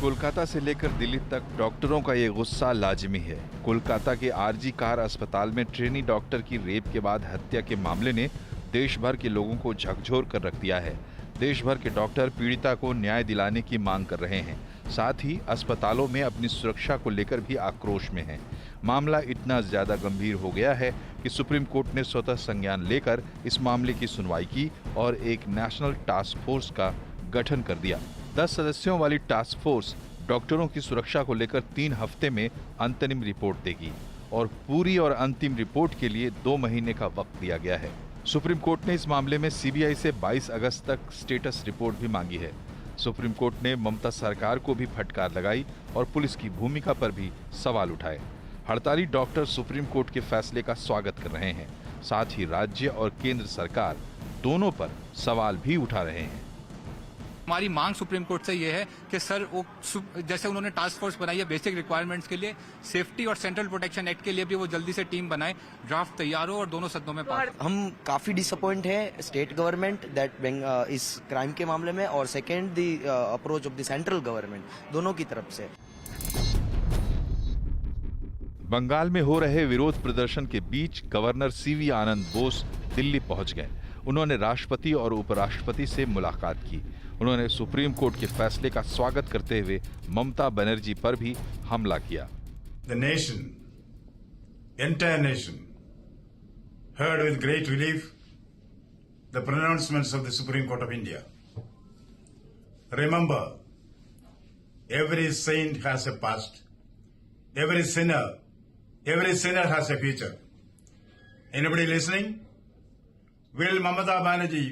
कोलकाता से लेकर दिल्ली तक डॉक्टरों का ये गुस्सा लाजिमी है। कोलकाता के आरजी कार अस्पताल में ट्रेनी डॉक्टर की रेप के बाद हत्या के मामले ने देश भर के लोगों को झकझोर कर रख दिया है। देश भर के डॉक्टर पीड़िता को न्याय दिलाने की मांग कर रहे हैं, साथ ही अस्पतालों में अपनी सुरक्षा को लेकर भी आक्रोश में हैं। मामला इतना ज्यादा गंभीर हो गया है कि सुप्रीम कोर्ट ने स्वतः संज्ञान लेकर इस मामले की सुनवाई की और एक नेशनल टास्क फोर्स का गठन कर दिया। 10 सदस्यों वाली टास्क फोर्स डॉक्टरों की सुरक्षा को लेकर 3 हफ्ते में अंतरिम रिपोर्ट देगी और पूरी और अंतिम रिपोर्ट के लिए 2 महीने का वक्त दिया गया है। सुप्रीम कोर्ट ने इस मामले में सीबीआई से 22 अगस्त तक स्टेटस रिपोर्ट भी मांगी है। सुप्रीम कोर्ट ने ममता सरकार को भी फटकार लगाई और पुलिस की भूमिका पर भी सवाल उठाए। हड़ताली डॉक्टर सुप्रीम कोर्ट के फैसले का स्वागत कर रहे हैं, साथ ही राज्य और केंद्र सरकार दोनों पर सवाल भी उठा रहे हैं। हमारी मांग सुप्रीम कोर्ट से ये है कि सर वो जैसे उन्होंने टास्क फोर्स बनाई है बेसिक रिक्वायरमेंट्स के लिए, सेफ्टी और सेंट्रल प्रोटेक्शन एक्ट के लिए भी वो जल्दी से टीम बनाए, ड्राफ्ट तैयार हो और दोनों सदनों में पास। हम काफी डिसअपॉइंट है स्टेट गवर्नमेंट दैट इस क्राइम के मामले में, और second the approach of the central government, दोनों की तरफ से। बंगाल में हो रहे विरोध प्रदर्शन के बीच गवर्नर सीवी आनंद बोस दिल्ली पहुंच गए। उन्होंने राष्ट्रपति और उपराष्ट्रपति से मुलाकात की। उन्होंने सुप्रीम कोर्ट के फैसले का स्वागत करते हुए ममता बनर्जी पर भी हमला किया। The nation, entire nation, heard with great relief the pronouncements of the Supreme Court of India. Remember, every saint has a past, every sinner has a future. Anybody listening? Will Mamata Banerjee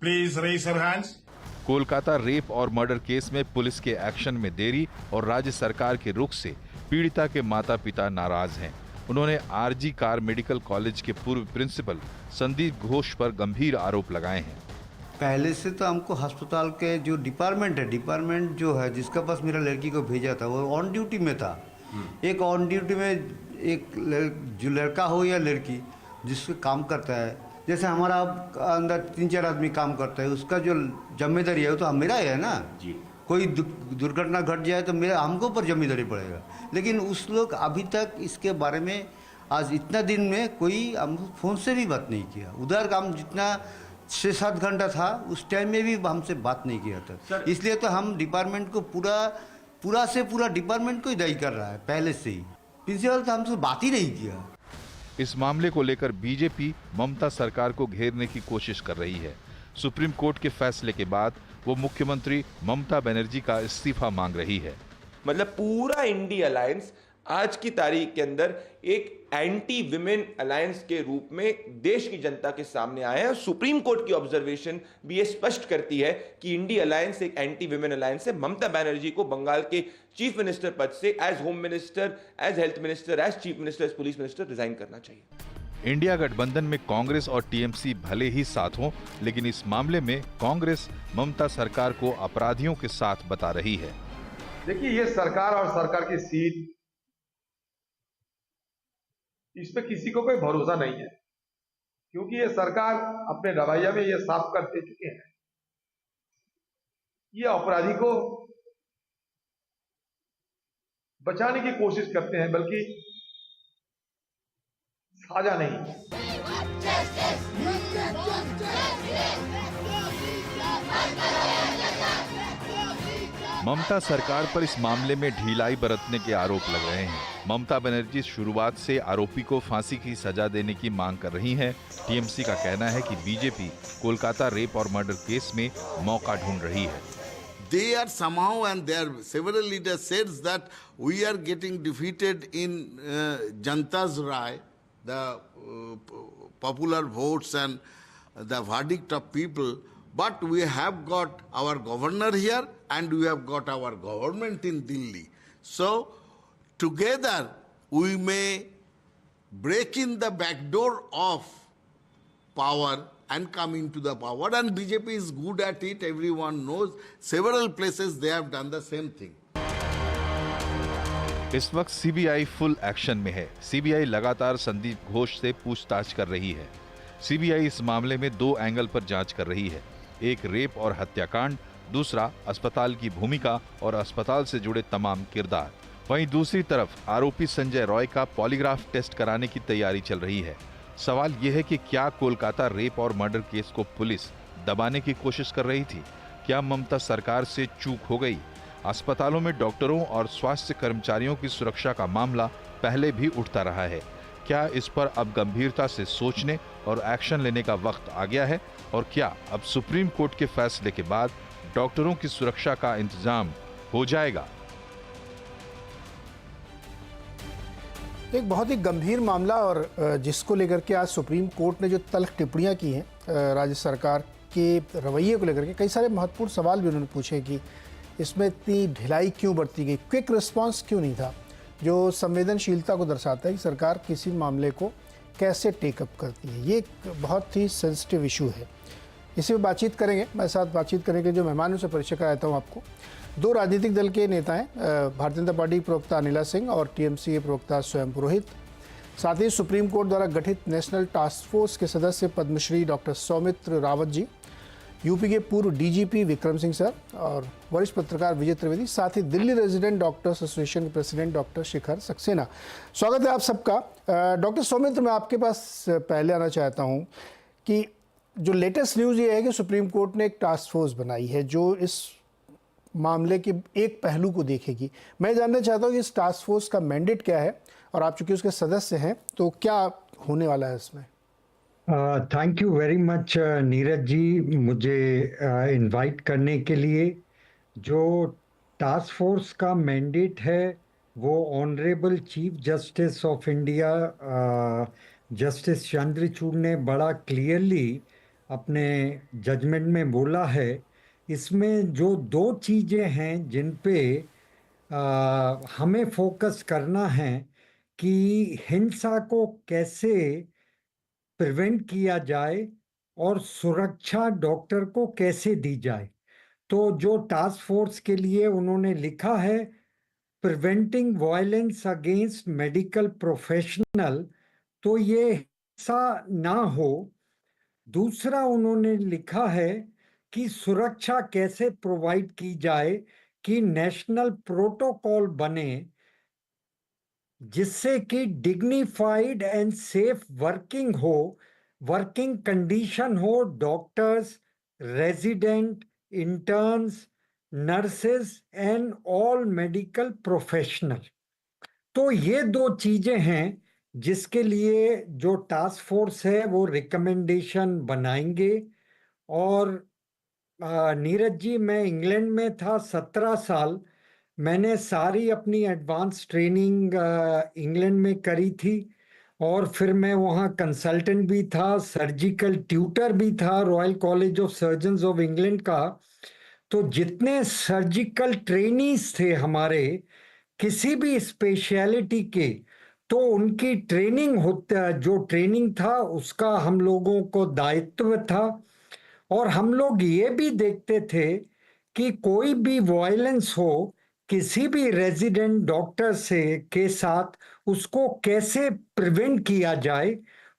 please raise her hands? Kolkata rape और murder case में police के action में देरी और राज्य सरकार के रुख से पीड़िता के माता पिता नाराज हैं। उन्होंने आरजी कार मेडिकल कॉलेज के पूर्व प्रिंसिपल संदीप घोष पर गंभीर आरोप लगाए हैं। पहले से तो हमको अस्पताल के जो डिपार्टमेंट जो है जिसका पास मेरा लड़की को भेजा था वो ऑन ड्यूटी में था। एक ऑन ड्यूटी में एक जो लड़का हो या लड़की जिससे काम करता है, जैसे हमारा अंदर 3-4 आदमी काम करता है, उसका जो जिम्मेदारी है वो तो मेरा है ना जी। कोई दुर्घटना घट जाए तो मेरा हमको ऊपर जिम्मेदारी पड़ेगा, लेकिन उस लोग अभी तक इसके बारे में आज इतना दिन में कोई हम फोन से भी बात नहीं किया। उधर काम जितना 6-7 घंटा था उस टाइम में भी हमसे बात नहीं किया था। इसलिए तो हम डिपार्टमेंट को पूरा डिपार्टमेंट को ही दायी कर रहा है। पहले से ही प्रिंसिपल तो हमसे बात ही नहीं किया। इस मामले को लेकर बीजेपी ममता सरकार को घेरने की कोशिश कर रही है। सुप्रीम कोर्ट के फैसले के बाद वो मुख्यमंत्री ममता बनर्जी का इस्तीफा मांग रही है। मतलब पूरा इंडी अलायंस आज की तारीख के अंदर एक एंटी विमेन अलायंस के रूप में देश की जनता के सामने आया है। सुप्रीम कोर्ट की ऑब्जर्वेशन भी ये स्पष्ट करती है कि इंडी अलायंस एक एंटी विमेन अलायंस है। ममता बनर्जी को बंगाल के चीफ मिनिस्टर पद से as home minister, as health minister, as chief minister, as police minister resign करना चाहिए। इंडिया गठबंधन में कांग्रेस और टीएमसी भले ही साथ हों, लेकिन इस मामले में कांग्रेस ममता सरकार को अपराधियों के साथ बता रही है। देखिए, ये सरकार और सरकार की सीट, इस पे किसी को कोई भरोसा नहीं है, क्योंकि ये सरकार अपने रवैया में ये साफ कर दे चुके हैं। ये अपराधी को बचाने की कोशिश करते हैं, बल्कि साजा नहीं। ममता सरकार पर इस मामले में ढिलाई बरतने के आरोप लग रहे हैं। ममता बनर्जी शुरुआत से आरोपी को फांसी की सजा देने की मांग कर रही हैं। टीएमसी का कहना है कि बीजेपी कोलकाता रेप और मर्डर केस में मौका ढूंढ रही है। They are somehow, and their several leaders said that we are getting defeated in Janta's Rai, the popular votes and the verdict of people. But we have got our governor here and we have got our government in Delhi. So together we may break in the back door of power and come into the power, and BJP is good at it. Everyone knows. Several places they have done the same thing. इस वक्त CBI full action में है। CBI लगातार संदीप घोष से पूछताछ कर रही है। सीबीआई इस मामले में 2 एंगल पर जांच कर रही है। एक रेप और हत्याकांड दूसरा अस्पताल की भूमिका और अस्पताल से जुड़े तमाम किरदार। वहीं दूसरी तरफ आरोपी संजय रॉय का पॉलीग्राफ टेस्ट कराने की तैयारी चल रही है। सवाल यह है कि क्या कोलकाता रेप और मर्डर केस को पुलिस दबाने की कोशिश कर रही थी? क्या ममता सरकार से चूक हो गई? अस्पतालों में डॉक्टरों और स्वास्थ्य कर्मचारियों की सुरक्षा का मामला पहले भी उठता रहा है। क्या इस पर अब गंभीरता से सोचने और एक्शन लेने का वक्त आ गया है? और क्या अब सुप्रीम कोर्ट के फैसले के बाद डॉक्टरों की सुरक्षा का इंतजाम हो जाएगा? एक बहुत ही गंभीर मामला और जिसको लेकर के आज सुप्रीम कोर्ट ने जो तल्ख टिप्पणियां की हैं राज्य सरकार के रवैये को लेकर के, कई सारे महत्वपूर्ण सवाल भी उन्होंने पूछे कि इसमें इतनी ढिलाई क्यों बरती गई, क्विक रिस्पांस क्यों नहीं था, जो संवेदनशीलता को दर्शाता है कि सरकार किसी मामले को कैसे टेकअप करती है। ये एक बहुत ही सेंसिटिव इशू है। इसी पर बातचीत करेंगे। मेरे साथ बातचीत करेंगे जो मेहमानों से परिचय कराता हूँ आपको। दो राजनीतिक दल के नेता हैं, भारतीय जनता पार्टी प्रवक्ता अनिला सिंह और टीएमसी प्रवक्ता स्वयं पुरोहित। साथ ही सुप्रीम कोर्ट द्वारा गठित नेशनल टास्क फोर्स के सदस्य पद्मश्री डॉक्टर सौमित्र रावत जी, यूपी के पूर्व डीजीपी विक्रम सिंह सर और वरिष्ठ पत्रकार विजय त्रिवेदी, साथ ही दिल्ली रेजिडेंट डॉक्टर्स एसोसिएशन के प्रेसिडेंट डॉक्टर शिखर सक्सेना। स्वागत है आप सबका। डॉक्टर सौमित्र, मैं आपके पास पहले आना चाहता हूं कि जो लेटेस्ट न्यूज़ ये है कि सुप्रीम कोर्ट ने एक टास्क फोर्स बनाई है जो इस मामले के एक पहलू को देखेगी। मैं जानना चाहता हूँ कि इस टास्क फोर्स का मैंडेट क्या है और आप चूंकि उसके सदस्य हैं तो क्या होने वाला है इसमें? Thank you very much Neeraj ji, मुझे इनवाइट करने के लिए। जो टास्क फोर्स का मैंडेट है वो honourable chief justice of India justice Chandrachud ने बड़ा क्लियरली अपने जजमेंट में बोला है। इसमें जो दो चीज़ें हैं जिन पे हमें फोकस करना है कि हिंसा को कैसे प्रिवेंट किया जाए और सुरक्षा डॉक्टर को कैसे दी जाए। तो जो टास्क फोर्स के लिए उन्होंने लिखा है preventing violence against medical professional, तो ये हिंसा ना हो। दूसरा उन्होंने लिखा है कि सुरक्षा कैसे प्रोवाइड की जाए कि नेशनल प्रोटोकॉल बने जिससे कि डिग्निफाइड एंड सेफ वर्किंग हो, वर्किंग कंडीशन हो doctors, resident, interns, nurses and all medical professional. तो ये दो चीजें हैं जिसके लिए जो टास्क फोर्स है वो रिकमेंडेशन बनाएंगे। और नीरज जी, मैं इंग्लैंड में था 17 साल। मैंने सारी अपनी एडवांस ट्रेनिंग इंग्लैंड में करी थी और फिर मैं वहाँ कंसल्टेंट भी था, सर्जिकल ट्यूटर भी था royal college of surgeons of England का। तो जितने सर्जिकल ट्रेनीज थे हमारे किसी भी स्पेशलिटी के, तो उनकी ट्रेनिंग होता, जो ट्रेनिंग था उसका हम लोगों को दायित्व था। और हम लोग ये भी देखते थे कि कोई भी वायलेंस हो किसी भी रेजिडेंट डॉक्टर से के साथ, उसको कैसे प्रिवेंट किया जाए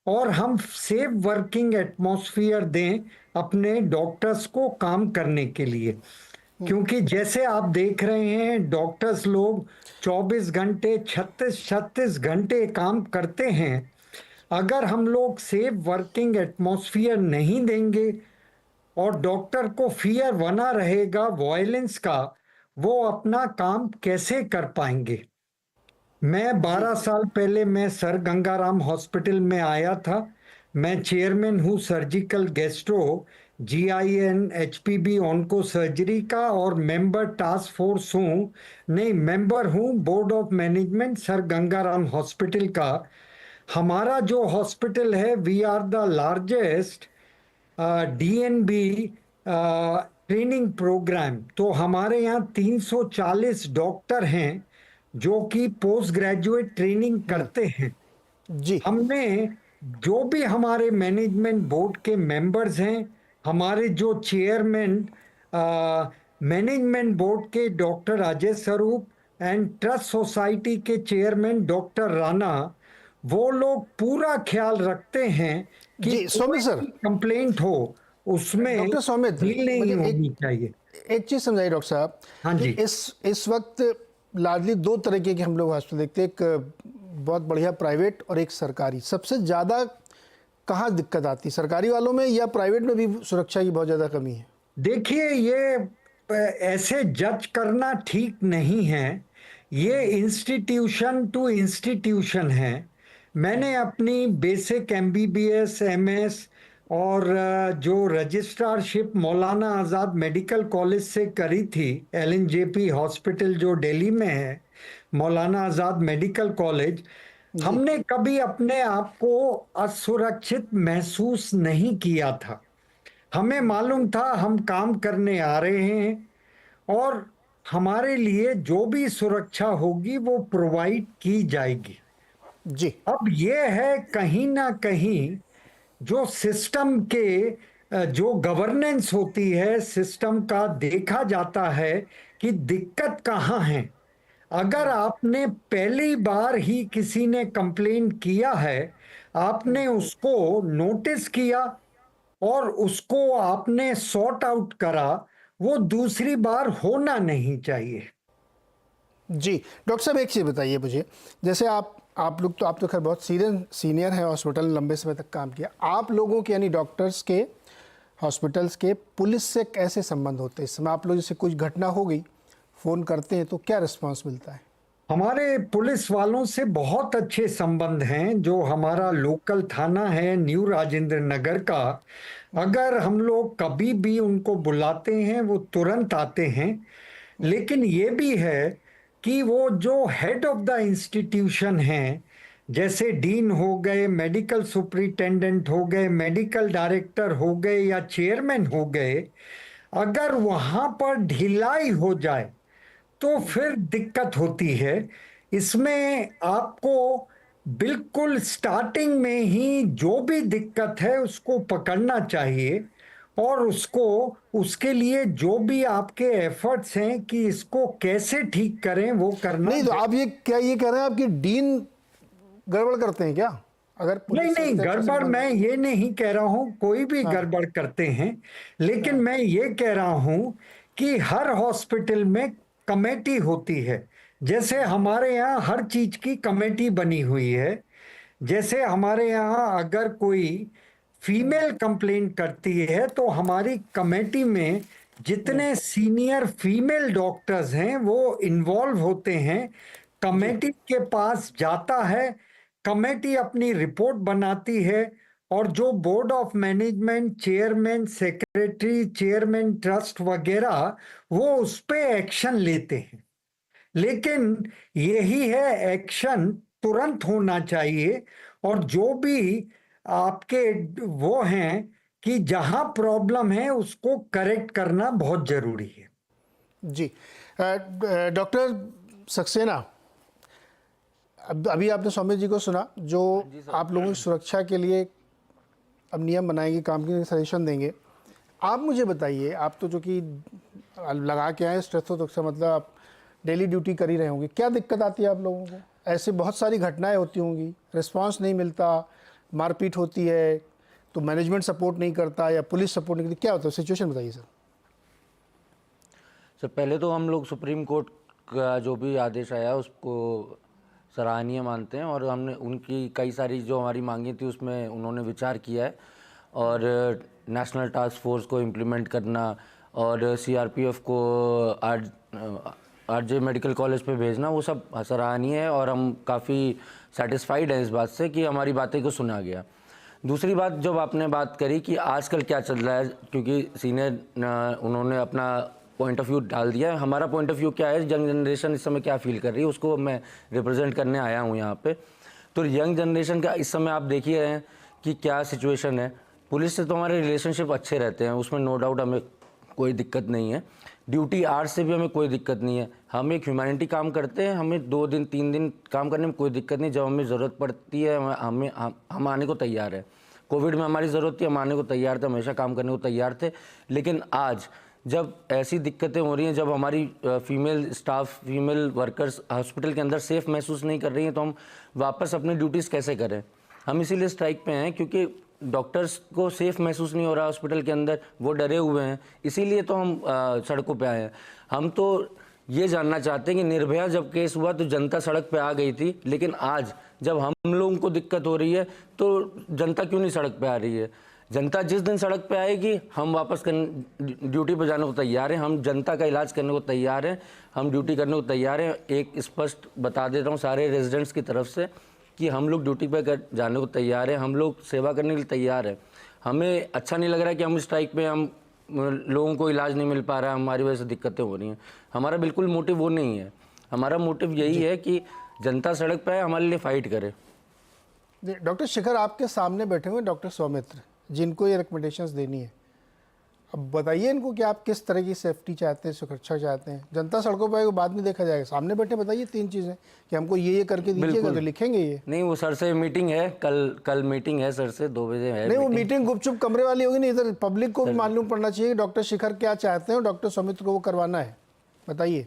और हम सेफ वर्किंग एटमॉस्फेयर दें अपने डॉक्टर्स को काम करने के लिए। क्योंकि जैसे आप देख रहे हैं डॉक्टर्स लोग 24 घंटे 36 घंटे काम करते हैं। अगर हम लोग सेफ वर्किंग एटमॉस्फेयर नहीं देंगे और डॉक्टर को फियर बना रहेगा वायलेंस का, वो अपना काम कैसे कर पाएंगे। मैं 12 साल पहले मैं सर गंगाराम हॉस्पिटल में आया था। मैं चेयरमैन हूँ surgical gastro GIN HPB onco surgery का और मेंबर टास्क फोर्स हूँ, नहीं मेंबर हूँ board of management sir Gangaram hospital का। हमारा जो हॉस्पिटल है we are the largest DNB training programme. तो हमारे यहाँ 340 डॉक्टर हैं जो कि पोस्ट ग्रेजुएट ट्रेनिंग करते हैं जी। हमने जो भी हमारे मैनेजमेंट बोर्ड के मेंबर्स हैं, हमारे जो चेयरमैन मैनेजमेंट बोर्ड के डॉक्टर अजय स्वरूप एंड ट्रस्ट सोसाइटी के चेयरमैन डॉक्टर राणा, वो लोग पूरा ख्याल रखते हैं कि जी, सौमित्र सर, कंप्लेंट हो उसमें डॉक्टर सौमित्र, डील नहीं होनी चाहिए। एक चीज़ समझाइए डॉक्टर साहब। हाँ जी। कि इस वक्त लाडली दो तरीके के हम लोग हॉस्पिटल देखते हैं, एक बहुत बढ़िया प्राइवेट और एक सरकारी। सबसे ज़्यादा कहाँ दिक्कत आती है, सरकारी वालों में या प्राइवेट में भी सुरक्षा की बहुत ज़्यादा कमी है? देखिए, ये ऐसे जज करना ठीक नहीं है। ये इंस्टीट्यूशन टू इंस्टीट्यूशन है। मैंने अपनी बेसिक MBBS MS और जो रजिस्ट्रारशिप मौलाना आज़ाद मेडिकल कॉलेज से करी थी, LNJP हॉस्पिटल जो दिल्ली में है, मौलाना आज़ाद मेडिकल कॉलेज, हमने कभी अपने आप को असुरक्षित महसूस नहीं किया था। हमें मालूम था हम काम करने आ रहे हैं और हमारे लिए जो भी सुरक्षा होगी वो प्रोवाइड की जाएगी। जी। अब ये है कहीं ना कहीं जो सिस्टम के जो गवर्नेंस होती है सिस्टम का, देखा जाता है कि दिक्कत कहाँ है। अगर आपने पहली बार ही किसी ने कंप्लेन किया है, आपने उसको नोटिस किया और उसको आपने सॉर्ट आउट करा, वो दूसरी बार होना नहीं चाहिए। जी डॉक्टर साहब, एक चीज़ बताइए मुझे, जैसे आप लोग तो, आप तो खैर बहुत सीनियर हैं, हॉस्पिटल लंबे समय तक काम किया। आप लोगों के यानी डॉक्टर्स के, हॉस्पिटल्स के पुलिस से कैसे संबंध होते हैं इस समय? आप लोग जैसे कुछ घटना हो गई, फ़ोन करते हैं तो क्या रिस्पांस मिलता है? हमारे पुलिस वालों से बहुत अच्छे संबंध हैं। जो हमारा लोकल थाना है न्यू राजेंद्र नगर का, अगर हम लोग कभी भी उनको बुलाते हैं वो तुरंत आते हैं। लेकिन ये भी है कि वो जो हेड ऑफ द इंस्टीट्यूशन हैं, जैसे डीन हो गए, मेडिकल सुपरिटेंडेंट हो गए, मेडिकल डायरेक्टर हो गए या चेयरमैन हो गए, अगर वहाँ पर ढिलाई हो जाए तो फिर दिक्कत होती है। इसमें आपको बिल्कुल स्टार्टिंग में ही जो भी दिक्कत है उसको पकड़ना चाहिए और उसको, उसके लिए जो भी आपके एफर्ट्स हैं कि इसको कैसे ठीक करें वो करना। नहीं तो आप ये क्या ये कह रहे हैं आपकी डीन गड़बड़ करते हैं क्या? अगर नहीं, गड़बड़ मैं ये नहीं कह रहा हूं, कोई भी गड़बड़ करते हैं, लेकिन मैं ये कह रहा हूं कि हर हॉस्पिटल में कमेटी होती है। जैसे हमारे यहाँ हर चीज की कमेटी बनी हुई है। जैसे हमारे यहाँ अगर कोई फीमेल कंप्लेंट करती है तो हमारी कमेटी में जितने सीनियर फीमेल डॉक्टर्स हैं वो इन्वॉल्व होते हैं। कमेटी के पास जाता है, कमेटी अपनी रिपोर्ट बनाती है और जो board of management, chairman, secretary, chairman trust वगैरह, वो उस पे एक्शन लेते हैं। लेकिन यही है, एक्शन तुरंत होना चाहिए और जो भी आपके वो हैं कि जहां प्रॉब्लम है उसको करेक्ट करना बहुत जरूरी है। जी डॉक्टर सक्सेना, अभी आपने सौम्य जी को सुना, जो आप लोगों की सुरक्षा के लिए अब नियम बनाएंगे, काम के सजेशन देंगे। आप मुझे बताइए, आप तो जो कि लगा के आए स्टेथोस्कोप, मतलब आप डेली ड्यूटी कर ही रहे होंगे, क्या दिक्कत आती है आप लोगों को? ऐसे बहुत सारी घटनाएं होती होंगी, रिस्पांस नहीं मिलता, मारपीट होती है, तो मैनेजमेंट सपोर्ट नहीं करता या पुलिस सपोर्ट नहीं करती, क्या होता है सिचुएशन बताइए सर। सर पहले तो हम लोग सुप्रीम कोर्ट का जो भी आदेश आया उसको सराहनीय मानते हैं और हमने उनकी कई सारी जो हमारी मांगी थी उसमें उन्होंने विचार किया है और नेशनल टास्क फोर्स को इम्प्लीमेंट करना और CRPF को RJ मेडिकल कॉलेज पे भेजना, वो सब सराहनीय है और हम काफ़ी सेटिस्फाइड हैं इस बात से कि हमारी बातें को सुना गया। दूसरी बात, जब आपने बात करी कि आजकल क्या चल रहा है, क्योंकि सीनियर उन्होंने अपना पॉइंट ऑफ व्यू डाल दिया है। हमारा पॉइंट ऑफ व्यू क्या है, यंग जनरेशन इस समय क्या फील कर रही है उसको मैं रिप्रेजेंट करने आया हूँ यहाँ पे। तो यंग जनरेशन का इस समय आप देखिए हैं कि क्या सिचुएशन है। पुलिस से तो हमारे रिलेशनशिप अच्छे रहते हैं, उसमें नो डाउट हमें कोई दिक्कत नहीं है। ड्यूटी आवर्स से भी हमें कोई दिक्कत नहीं है। हम एक ह्यूमैनिटी काम करते हैं, हमें 2 दिन 3 दिन काम करने में कोई दिक्कत नहीं। जब हमें ज़रूरत पड़ती है हम आने को तैयार है। कोविड में हमारी ज़रूरत थी, हम आने को तैयार थे, हमेशा काम करने को तैयार थे। लेकिन आज जब ऐसी दिक्कतें हो रही हैं, जब हमारी female staff, female workers hospital के अंदर सेफ महसूस नहीं कर रही हैं, तो हम वापस अपनी ड्यूटीज़ कैसे करें? हम इसीलिए स्ट्राइक पे हैं क्योंकि डॉक्टर्स को सेफ महसूस नहीं हो रहा हॉस्पिटल के अंदर, वो डरे हुए हैं, इसीलिए तो हम सड़कों पे आए हैं। हम तो ये जानना चाहते हैं कि निर्भया जब केस हुआ तो जनता सड़क पे आ गई थी, लेकिन आज जब हम लोगों को दिक्कत हो रही है तो जनता क्यों नहीं सड़क पे आ रही है? जनता जिस दिन सड़क पे आएगी हम वापस ड्यूटी पे जाने को तैयार हैं, हम जनता का इलाज करने को तैयार हैं, हम ड्यूटी करने को तैयार हैं। एक स्पष्ट बता देता हूँ सारे रेजिडेंट्स की तरफ से कि हम लोग ड्यूटी पे जाने को तैयार हैं, हम लोग सेवा करने के लिए तैयार हैं। हमें अच्छा नहीं लग रहा है कि हम स्ट्राइक पे हम लोगों को इलाज नहीं मिल पा रहा है, हमारी वजह से दिक्कतें हो रही हैं। हमारा बिल्कुल मोटिव वो नहीं है, हमारा मोटिव यही है कि जनता सड़क पे आए, हमारे लिए फाइट करे। डॉक्टर शिखर आपके सामने बैठे हुए डॉक्टर सौमित्र, जिनको ये रिकमेंडेशंस देनी है, अब बताइए इनको कि आप किस तरह की सेफ्टी चाहते हैं, सुरक्षा चाहते हैं। जनता सड़कों पर बाद में देखा जाएगा, सामने बैठे बताइए 3 चीज़ें कि हमको ये करके दीजिएगा, तो लिखेंगे ये। नहीं, वो सर से मीटिंग है, कल मीटिंग है सर से 2 बजे है। नहीं, वो मीटिंग गुपचुप कमरे वाली होगी, नहीं, इधर पब्लिक को भी मालूम पड़ना चाहिए कि डॉक्टर शिखर क्या चाहते हैं और डॉक्टर सौमित्र को वो करवाना है। बताइए।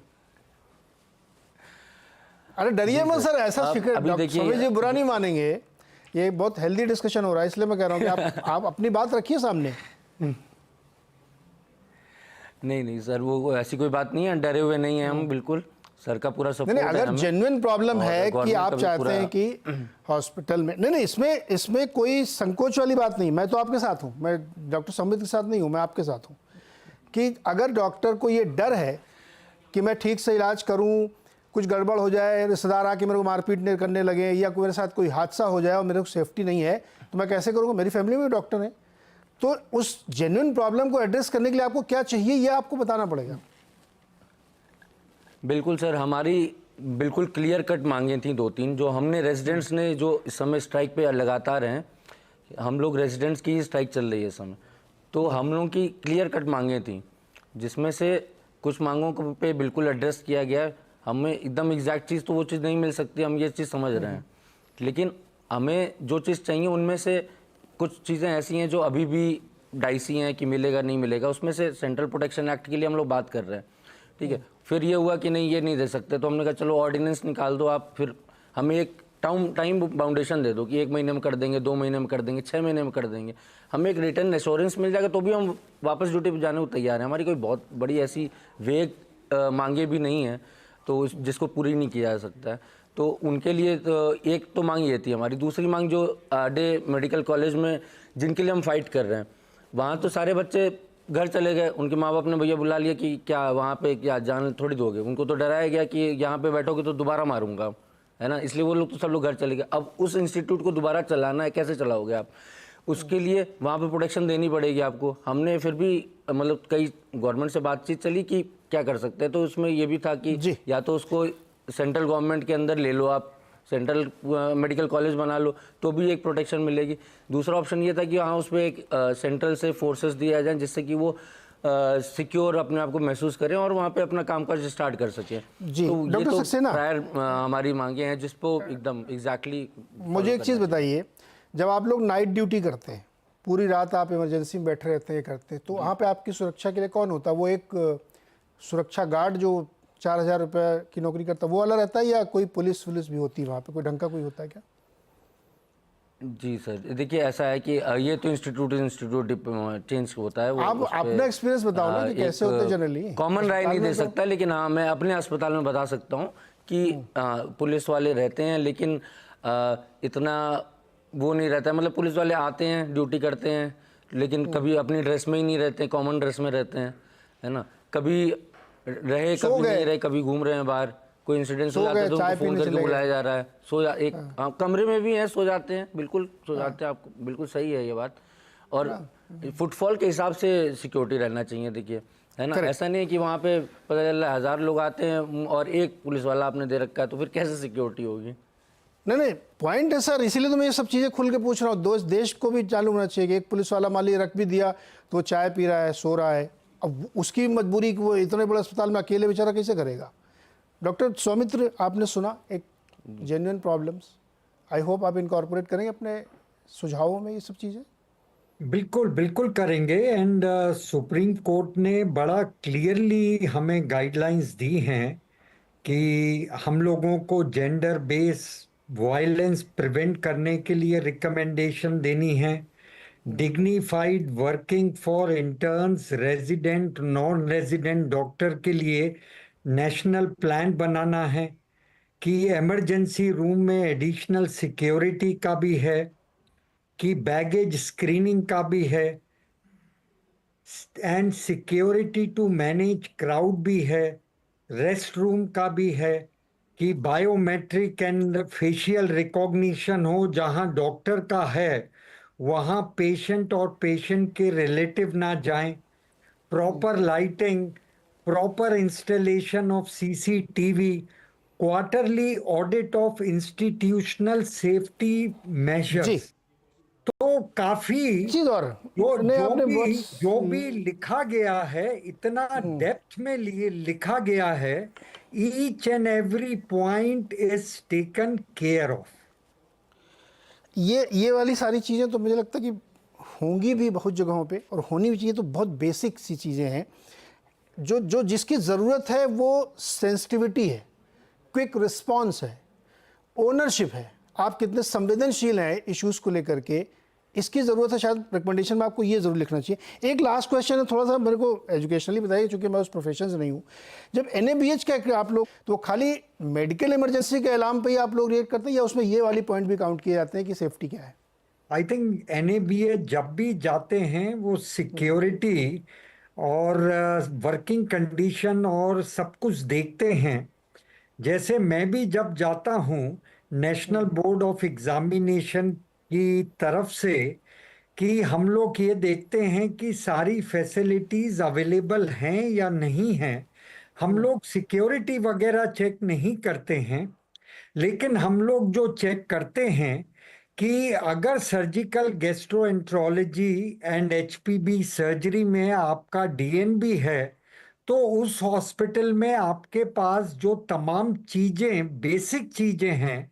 अरे डरिए मत सर, ऐसा शिखर डॉक्टर सौमित्र जी बुरा नहीं मानेंगे, ये बहुत हेल्दी डिस्कशन हो रहा है, इसलिए मैं कह रहा हूँ कि आप अपनी बात रखिए सामने। नहीं सर, वो ऐसी कोई बात नहीं है, डरे हुए नहीं है हम, बिल्कुल सर का पूरा सपोर्ट है। अगर जेन्युइन प्रॉब्लम है कि आप चाहते हैं कि हॉस्पिटल में, नहीं इसमें कोई संकोच वाली बात नहीं, मैं तो आपके साथ हूँ, मैं डॉक्टर सौमित्र के साथ नहीं हूँ, मैं आपके साथ हूँ कि अगर डॉक्टर को ये डर है कि मैं ठीक से इलाज करूँ, कुछ गड़बड़ हो जाए, रिश्तेदार आके मेरे को मारपीट करने लगे या मेरे साथ कोई हादसा हो जाए और मेरे को सेफ्टी नहीं है, तो मैं कैसे करूँगा? मेरी फैमिली में डॉक्टर है, तो उस जेन्युइन प्रॉब्लम को एड्रेस करने के लिए आपको क्या चाहिए ये आपको बताना पड़ेगा। बिल्कुल सर, हमारी बिल्कुल क्लियर कट मांगे थी 2-3 जो हमने रेजिडेंट्स ने, जो इस समय स्ट्राइक पे लगातार हैं, हम लोग रेजिडेंट्स की स्ट्राइक चल रही है इस समय, तो हम लोगों की क्लियर कट मांगे थी, जिसमें से कुछ मांगों को पे बिल्कुल एड्रेस किया गया है। हमें एकदम एग्जैक्ट चीज़ तो वो चीज़ नहीं मिल सकती, हम ये चीज़ समझ रहे हैं, लेकिन हमें जो चीज़ चाहिए उनमें से कुछ चीज़ें ऐसी हैं जो अभी भी डाइसी हैं कि मिलेगा नहीं मिलेगा। उसमें से सेंट्रल प्रोटेक्शन एक्ट के लिए हम लोग बात कर रहे हैं, ठीक है। फिर ये हुआ कि नहीं, ये नहीं दे सकते, तो हमने कहा चलो ऑर्डिनेंस निकाल दो आप, फिर हमें एक टाइम बाउंडेशन दे दो कि 1 महीने में कर देंगे, 2 महीने में कर देंगे, 6 महीने में कर देंगे। हमें एक रिटर्न एश्योरेंस मिल जाएगा तो भी हम वापस ड्यूटी पर जाने को तैयार हैं। हमारी कोई बहुत बड़ी ऐसी वेग मांगे भी नहीं है तो जिसको पूरी नहीं किया जा सकता है। तो उनके लिए तो एक तो मांग ये थी हमारी। दूसरी मांग जो डे मेडिकल कॉलेज में जिनके लिए हम फाइट कर रहे हैं, वहाँ तो सारे बच्चे घर चले गए, उनके माँ बाप ने भैया बुला लिया कि क्या वहाँ पे क्या जान थोड़ी दोगे, उनको तो डराया गया कि यहाँ पे बैठोगे तो दोबारा मारूंगा, है ना, इसलिए वो लोग तो सब लोग घर चले गए। अब उस इंस्टीट्यूट को दोबारा चलाना है, कैसे चलाओगे आप? उसके लिए वहाँ पे प्रोटेक्शन देनी पड़ेगी आपको। हमने फिर भी मतलब कई गवर्नमेंट से बातचीत चली कि क्या कर सकते हैं, तो उसमें ये भी था कि या तो उसको सेंट्रल गवर्नमेंट के अंदर ले लो आप, सेंट्रल मेडिकल कॉलेज बना लो तो भी एक प्रोटेक्शन मिलेगी। दूसरा ऑप्शन ये था कि हाँ उस पर एक सेंट्रल से फोर्सेस दिया जाए जिससे कि वो सिक्योर अपने आप को महसूस करें और वहाँ पे अपना कामकाज स्टार्ट कर सकें। जी, तो डॉक्टर सक्सेना, प्रायर हमारी मांगे हैं जिसको एकदम एग्जैक्टली। मुझे एक चीज़ बताइए, जब आप लोग नाइट ड्यूटी करते हैं, पूरी रात आप इमरजेंसी में बैठे रहते हैं, करते हैं, तो वहाँ पे आपकी सुरक्षा के लिए कौन होता है? वो एक सुरक्षा गार्ड जो 4,000 रुपये की नौकरी करता है वो वाला रहता है, या कोई पुलिस भी होती है वहाँ पे? कोई ढंग का कोई होता है क्या? जी सर, देखिए ऐसा है कि ये तो इंस्टीट्यूट चेंज होता है। आप अपना एक्सपीरियंस बताओ ना कि कैसे होते हैं जनरली। कॉमन राय नहीं दे सकता, लेकिन हाँ मैं अपने अस्पताल में बता सकता हूँ कि पुलिस वाले रहते हैं, लेकिन इतना वो नहीं रहता है। मतलब पुलिस वाले आते हैं, ड्यूटी करते हैं, लेकिन कभी अपनी ड्रेस में ही नहीं रहते, कॉमन ड्रेस में रहते हैं, है ना। कभी रहे, कभी नहीं रहे, कभी घूम रहे हैं बाहर, कोई इंसिडेंट हो जाता है तो फोन करके बुलाया जा रहा है, एक कमरे में भी है, सो जाते हैं, बिल्कुल सो जाते हैं। आपको बिल्कुल सही है ये बात। और फुटफॉल के हिसाब से सिक्योरिटी रहना चाहिए, देखिए, है ना। ऐसा नहीं है कि वहाँ पे पता चल रहा है 1000 लोग आते हैं और एक पुलिस वाला आपने दे रखा है, तो फिर कैसे सिक्योरिटी होगी? नहीं, पॉइंट है सर, इसीलिए तो मैं ये सब चीज़ें खुल के पूछ रहा हूँ। देश को भी चालू होना चाहिए कि एक पुलिस वाला मान लीजिए रख भी दिया तो वो चाय पी रहा है, सो रहा है, अब उसकी मजबूरी कि वो इतने बड़े अस्पताल में अकेले बेचारा कैसे करेगा? डॉक्टर सौमित्र, आपने सुना एक जेन्युइन प्रॉब्लम्स, आई होप आप इनकॉर्पोरेट करेंगे अपने सुझावों में ये सब चीज़ें। बिल्कुल बिल्कुल करेंगे। एंड सुप्रीम कोर्ट ने बड़ा क्लियरली हमें गाइडलाइंस दी हैं कि हम लोगों को जेंडर बेस वायलेंस प्रिवेंट करने के लिए रिकमेंडेशन देनी है। Dignified working for interns, resident, non resident doctor के लिए नेशनल प्लान बनाना है, कि इमरजेंसी रूम में एडिशनल सिक्योरिटी का भी है, कि बैगेज स्क्रीनिंग का भी है, and security to manage crowd भी है, रेस्ट रूम का भी है, कि बायोमेट्रिक एंड फेशियल रिकॉग्निशन हो, जहां डॉक्टर का है वहां पेशेंट और पेशेंट के रिलेटिव ना जाएं, proper lighting, proper installation of CCTV, quarterly audit of institutional safety जी। मेजर्स। तो काफी चीज और जो भी लिखा गया है, इतना डेप्थ में लिए लिखा गया है, each and every point is taken care of. ये वाली सारी चीज़ें तो मुझे लगता है कि होंगी भी बहुत जगहों पे, और होनी भी चाहिए। तो बहुत बेसिक सी चीज़ें हैं जो जिसकी ज़रूरत है, वो सेंसिटिविटी है, क्विक रिस्पॉन्स है, ओनरशिप है, आप कितने संवेदनशील हैं इश्यूज़ को लेकर के, इसकी ज़रूरत है। शायद रिकमेंडेशन में आपको ये ज़रूर लिखना चाहिए। एक लास्ट क्वेश्चन है, थोड़ा सा मेरे को एजुकेशनली बताइए, क्योंकि मैं उस प्रोफेशन से नहीं हूँ। जब NABH का आप लोग, तो खाली मेडिकल इमरजेंसी के ऐलान पे ही आप लोग रिएक्ट करते हैं, या उसमें ये वाली पॉइंट भी काउंट किए जाते हैं कि सेफ्टी क्या है? आई थिंक NABH जब भी जाते हैं वो सिक्योरिटी और वर्किंग कंडीशन और सब कुछ देखते हैं। जैसे मैं भी जब जाता हूँ नेशनल बोर्ड ऑफ एग्जामिनेशन की तरफ से, कि हम लोग ये देखते हैं कि सारी फैसिलिटीज अवेलेबल हैं या नहीं हैं। हम लोग सिक्योरिटी वगैरह चेक नहीं करते हैं, लेकिन हम लोग जो चेक करते हैं कि अगर surgical gastroenterology and HPB surgery में आपका DNB है, तो उस हॉस्पिटल में आपके पास जो तमाम चीज़ें, बेसिक चीज़ें हैं,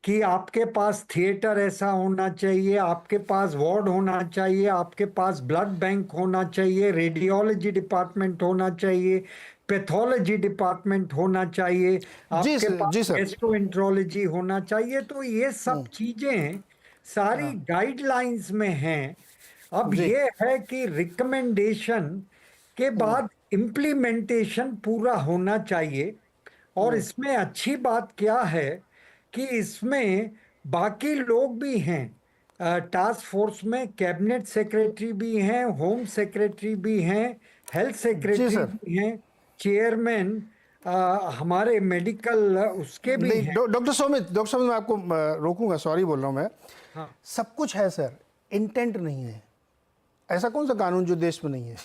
कि आपके पास थिएटर ऐसा होना चाहिए, आपके पास वार्ड होना चाहिए, आपके पास ब्लड बैंक होना चाहिए, रेडियोलॉजी डिपार्टमेंट होना चाहिए, पैथोलॉजी डिपार्टमेंट होना चाहिए, आपके पास गैस्ट्रोएंट्रोलॉजी होना चाहिए। तो ये सब चीजें सारी गाइडलाइंस में हैं। अब ये है कि रिकमेंडेशन के बाद इम्प्लीमेंटेशन पूरा होना चाहिए। और इसमें अच्छी बात क्या है कि इसमें बाकी लोग भी हैं, टास्क फोर्स में कैबिनेट सेक्रेटरी भी हैं, होम सेक्रेटरी भी हैं, हेल्थ सेक्रेटरी भी हैं, चेयरमैन हमारे मेडिकल उसके भी हैं। डॉक्टर सोमित मैं आपको रोकूंगा, सॉरी बोल रहा हूं मैं। हाँ। सब कुछ है सर, इंटेंट नहीं है। ऐसा कौन सा कानून जो देश में नहीं है?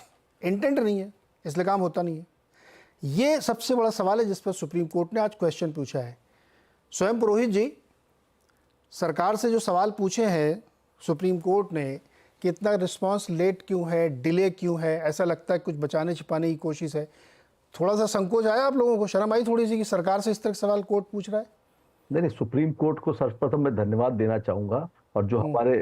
इंटेंट नहीं है, इसलिए काम होता नहीं है। ये सबसे बड़ा सवाल है जिस पर सुप्रीम कोर्ट ने आज क्वेश्चन पूछा है। स्वयं पुरोहित जी, सरकार से जो सवाल पूछे हैं सुप्रीम कोर्ट ने कि इतना रिस्पांस लेट क्यों है, डिले क्यों है, ऐसा लगता है कुछ बचाने छिपाने की कोशिश है। थोड़ा सा संकोच आया आप लोगों को, शर्म आई थोड़ी सी कि सरकार से इस तरह सवाल कोर्ट पूछ रहा है? नहीं, सुप्रीम कोर्ट को सर्वप्रथम मैं धन्यवाद देना चाहूंगा, और जो हमारे